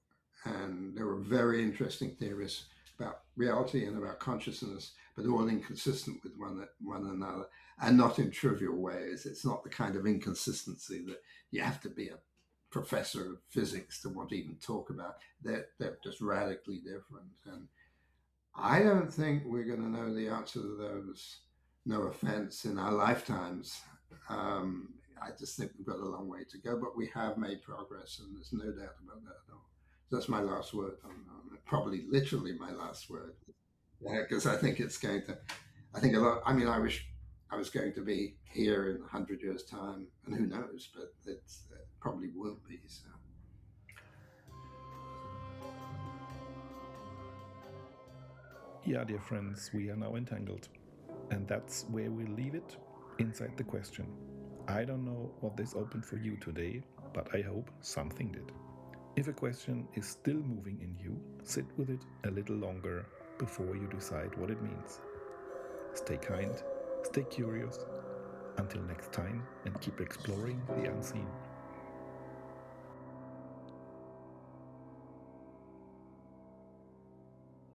And there were very interesting theories about reality and about consciousness, but all inconsistent with one another, and not in trivial ways. It's not the kind of inconsistency that you have to be a professor of physics to want to even talk about. They're just radically different. And I don't think we're going to know the answer to those, no offense, in our lifetimes. I just think we've got a long way to go, but we have made progress, and there's no doubt about that at all. That's my last word. Probably literally my last word. Because I think it's going to, I think a lot, I mean, I wish I was going to be here in 100 years' time, and who knows, but it probably won't be. So. Yeah, dear friends, we are now entangled. And that's where we'll leave it, inside the question. I don't know what this opened for you today, but I hope something did. If a question is still moving in you, sit with it a little longer before you decide what it means. Stay kind, stay curious. Until next time, and keep exploring the unseen.